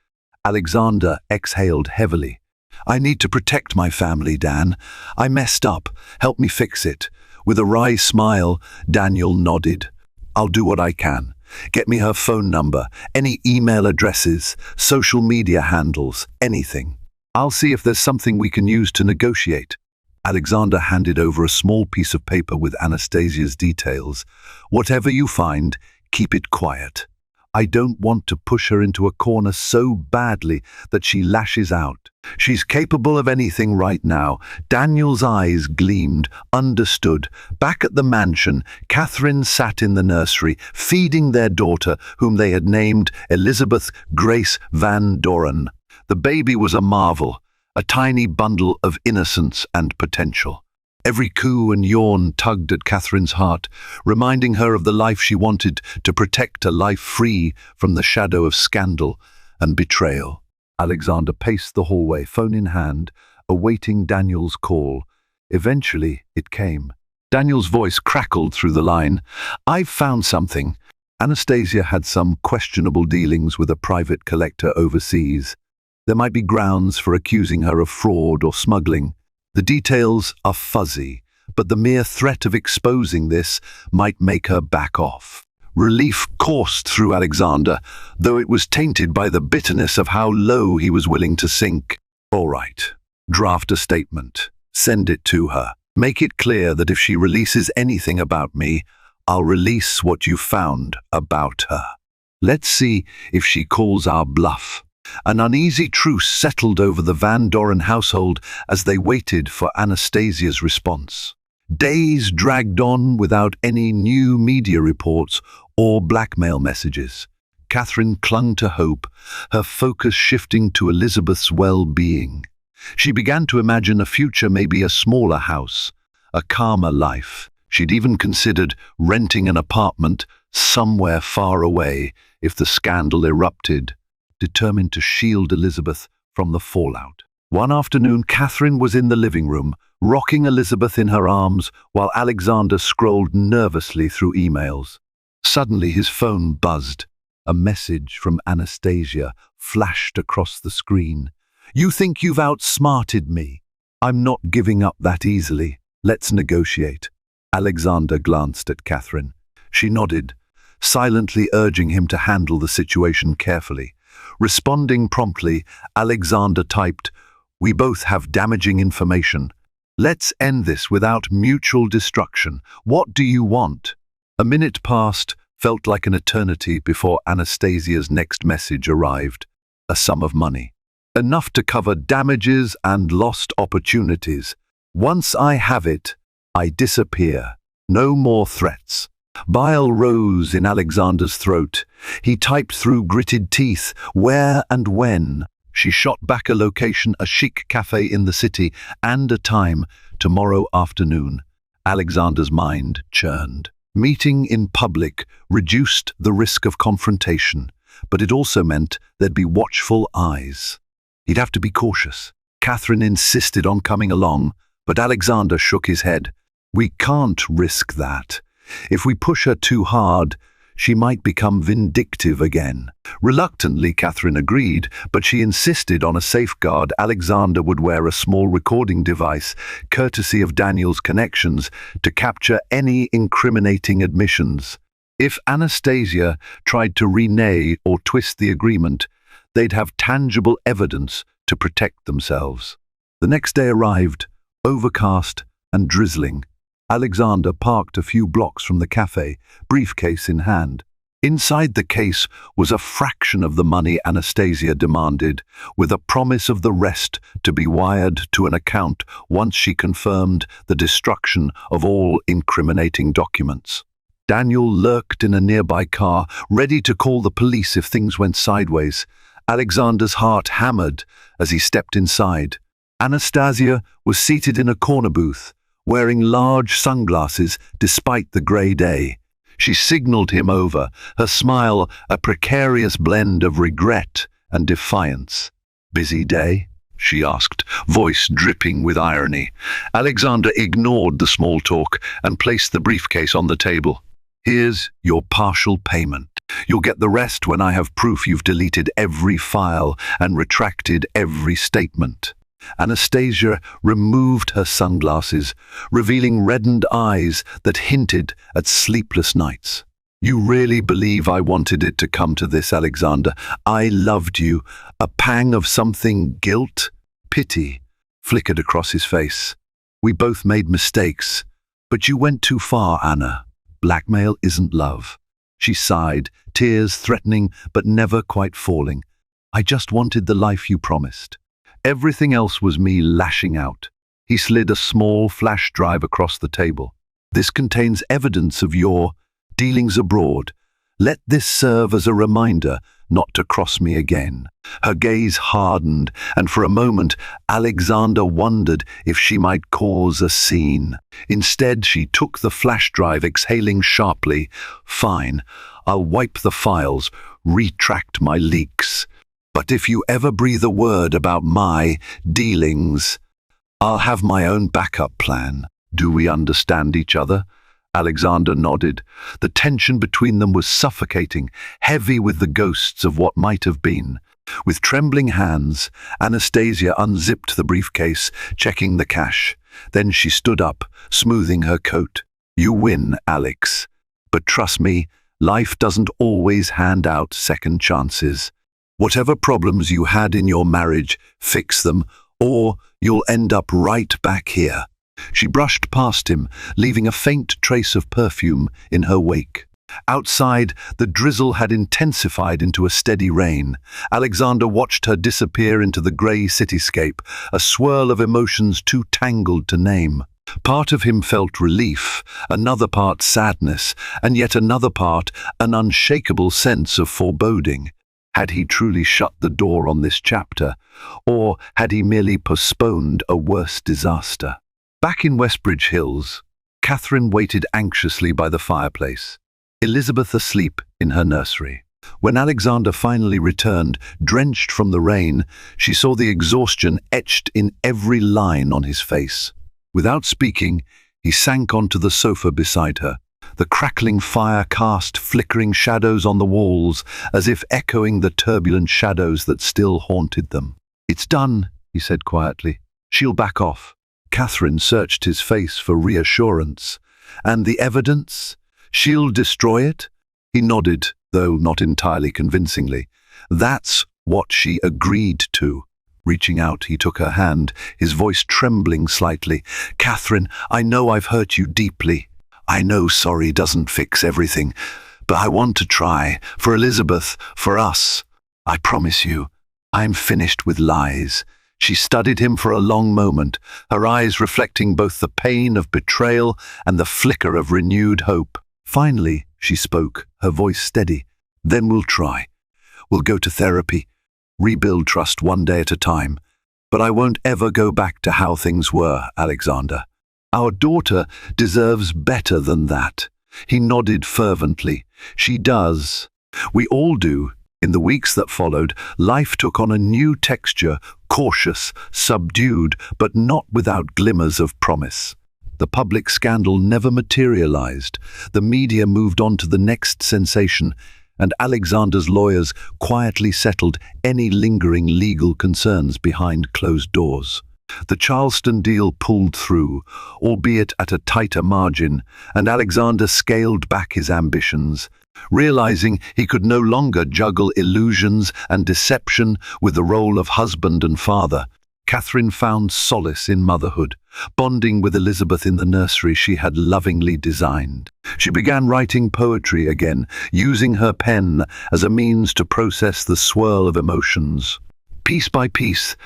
Alexander exhaled heavily. "I need to protect my family, Dan. I messed up. Help me fix it." With a wry smile, Daniel nodded. "I'll do what I can. Get me her phone number, any email addresses, social media handles, anything. I'll see if there's something we can use to negotiate." Alexander handed over a small piece of paper with Anastasia's details. "Whatever you find, keep it quiet. I don't want to push her into a corner so badly that she lashes out. She's capable of anything right now." Daniel's eyes gleamed. Understood. Back at the mansion, Catherine sat in the nursery, feeding their daughter, whom they had named Elizabeth Grace Van Doren. The baby was a marvel, a tiny bundle of innocence and potential. Every coo and yawn tugged at Catherine's heart, reminding her of the life she wanted to protect, a life free from the shadow of scandal and betrayal. Alexander paced the hallway, phone in hand, awaiting Daniel's call. Eventually, it came. Daniel's voice crackled through the line. "I've found something." Anastasia had some questionable dealings with a private collector overseas. There might be grounds for accusing her of fraud or smuggling. The details are fuzzy, but the mere threat of exposing this might make her back off. Relief coursed through Alexander, though it was tainted by the bitterness of how low he was willing to sink. "All right, draft a statement. Send it to her. Make it clear that if she releases anything about me, I'll release what you found about her. Let's see if she calls our bluff." An uneasy truce settled over the Van Doren household as they waited for Anastasia's response. Days dragged on without any new media reports or blackmail messages. Catherine clung to hope, her focus shifting to Elizabeth's well-being. She began to imagine a future, maybe a smaller house, a calmer life. She'd even considered renting an apartment somewhere far away if the scandal erupted, determined to shield Elizabeth from the fallout. One afternoon, Catherine was in the living room, rocking Elizabeth in her arms while Alexander scrolled nervously through emails. Suddenly his phone buzzed. A message from Anastasia flashed across the screen. "You think you've outsmarted me? I'm not giving up that easily. Let's negotiate." Alexander glanced at Catherine. She nodded, silently urging him to handle the situation carefully. Responding promptly, Alexander typed, "We both have damaging information. Let's end this without mutual destruction. What do you want?" A minute passed, felt like an eternity before Anastasia's next message arrived. A sum of money. Enough to cover damages and lost opportunities. "Once I have it, I disappear. No more threats." Bile rose in Alexander's throat. He typed through gritted teeth, "Where and when?" She shot back a location, a chic cafe in the city, and a time, tomorrow afternoon. Alexander's mind churned. Meeting in public reduced the risk of confrontation, but it also meant there'd be watchful eyes. He'd have to be cautious. Catherine insisted on coming along, but Alexander shook his head. "We can't risk that. If we push her too hard, she might become vindictive again." Reluctantly, Catherine agreed, but she insisted on a safeguard. Alexander would wear a small recording device, courtesy of Daniel's connections, to capture any incriminating admissions. If Anastasia tried to renege or twist the agreement, they'd have tangible evidence to protect themselves. The next day arrived, overcast and drizzling. Alexander parked a few blocks from the cafe, briefcase in hand. Inside the case was a fraction of the money Anastasia demanded, with a promise of the rest to be wired to an account once she confirmed the destruction of all incriminating documents. Daniel lurked in a nearby car, ready to call the police if things went sideways. Alexander's heart hammered as he stepped inside. Anastasia was seated in a corner booth, wearing large sunglasses despite the grey day. She signaled him over, her smile a precarious blend of regret and defiance. "Busy day?" she asked, voice dripping with irony. Alexander ignored the small talk and placed the briefcase on the table. "Here's your partial payment. You'll get the rest when I have proof you've deleted every file and retracted every statement." Anastasia removed her sunglasses, revealing reddened eyes that hinted at sleepless nights. "You really believe I wanted it to come to this, Alexander? I loved you." A pang of something, guilt, pity, flickered across his face. "We both made mistakes, but you went too far, Anna. Blackmail isn't love." She sighed, tears threatening but never quite falling. "I just wanted the life you promised. Everything else was me lashing out." He slid a small flash drive across the table. "This contains evidence of your dealings abroad. Let this serve as a reminder not to cross me again." Her gaze hardened, and for a moment Alexander wondered if she might cause a scene. Instead, she took the flash drive, exhaling sharply. "Fine, I'll wipe the files, retract my leaks. But if you ever breathe a word about my dealings, I'll have my own backup plan. Do we understand each other?" Alexander nodded. The tension between them was suffocating, heavy with the ghosts of what might have been. With trembling hands, Anastasia unzipped the briefcase, checking the cash. Then she stood up, smoothing her coat. "You win, Alex. But trust me, life doesn't always hand out second chances. Whatever problems you had in your marriage, fix them, or you'll end up right back here." She brushed past him, leaving a faint trace of perfume in her wake. Outside, the drizzle had intensified into a steady rain. Alexander watched her disappear into the grey cityscape, a swirl of emotions too tangled to name. Part of him felt relief, another part sadness, and yet another part an unshakable sense of foreboding. Had he truly shut the door on this chapter, or had he merely postponed a worse disaster? Back in Westbridge Hills, Catherine waited anxiously by the fireplace, Elizabeth asleep in her nursery. When Alexander finally returned, drenched from the rain, she saw the exhaustion etched in every line on his face. Without speaking, he sank onto the sofa beside her. The crackling fire cast flickering shadows on the walls, as if echoing the turbulent shadows that still haunted them. "It's done," he said quietly. "She'll back off." Catherine searched his face for reassurance. "And the evidence? She'll destroy it?" He nodded, though not entirely convincingly. "That's what she agreed to." Reaching out, he took her hand, his voice trembling slightly. "Catherine, I know I've hurt you deeply. I know sorry doesn't fix everything, but I want to try, for Elizabeth, for us. I promise you, I'm finished with lies." She studied him for a long moment, her eyes reflecting both the pain of betrayal and the flicker of renewed hope. Finally, she spoke, her voice steady. "Then we'll try. We'll go to therapy, rebuild trust one day at a time. But I won't ever go back to how things were, Alexander. Our daughter deserves better than that." He nodded fervently. "She does. We all do." In the weeks that followed, life took on a new texture, cautious, subdued, but not without glimmers of promise. The public scandal never materialized. The media moved on to the next sensation, and Alexander's lawyers quietly settled any lingering legal concerns behind closed doors. The Charleston deal pulled through, albeit at a tighter margin, and Alexander scaled back his ambitions, realizing he could no longer juggle illusions and deception with the role of husband and father. Catherine found solace in motherhood, bonding with Elizabeth in the nursery she had lovingly designed. She began writing poetry again, using her pen as a means to process the swirl of emotions. Piece by piece,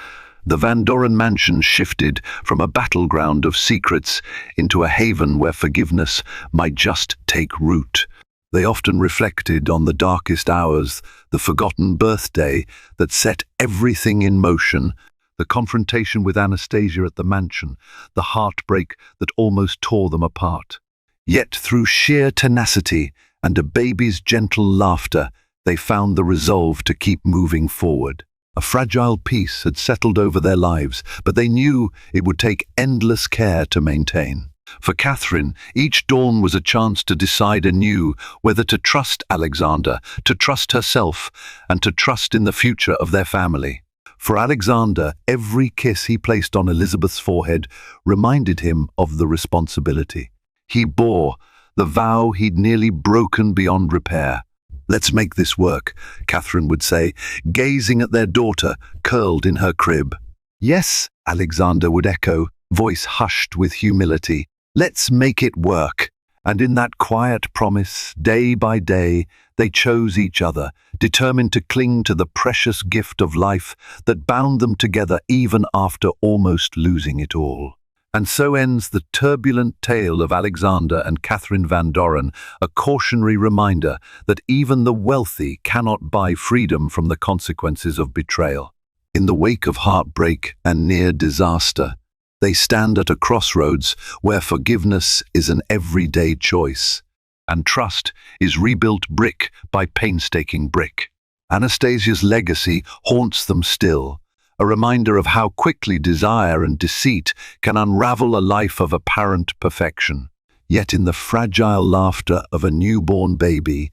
the Van Doren mansion shifted from a battleground of secrets into a haven where forgiveness might just take root. They often reflected on the darkest hours, the forgotten birthday that set everything in motion, the confrontation with Anastasia at the mansion, the heartbreak that almost tore them apart. Yet through sheer tenacity and a baby's gentle laughter, they found the resolve to keep moving forward. A fragile peace had settled over their lives, but they knew it would take endless care to maintain. For Catherine, each dawn was a chance to decide anew whether to trust Alexander, to trust herself, and to trust in the future of their family. For Alexander, every kiss he placed on Elizabeth's forehead reminded him of the responsibility he bore, the vow he'd nearly broken beyond repair. "Let's make this work," Catherine would say, gazing at their daughter curled in her crib. "Yes," Alexander would echo, voice hushed with humility. "Let's make it work." And in that quiet promise, day by day, they chose each other, determined to cling to the precious gift of life that bound them together even after almost losing it all. And so ends the turbulent tale of Alexander and Catherine Van Doren, a cautionary reminder that even the wealthy cannot buy freedom from the consequences of betrayal. In the wake of heartbreak and near disaster, they stand at a crossroads where forgiveness is an everyday choice, and trust is rebuilt brick by painstaking brick. Anastasia's legacy haunts them still, a reminder of how quickly desire and deceit can unravel a life of apparent perfection. Yet in the fragile laughter of a newborn baby,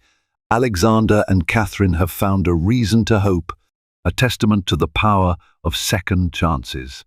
Alexander and Catherine have found a reason to hope, a testament to the power of second chances.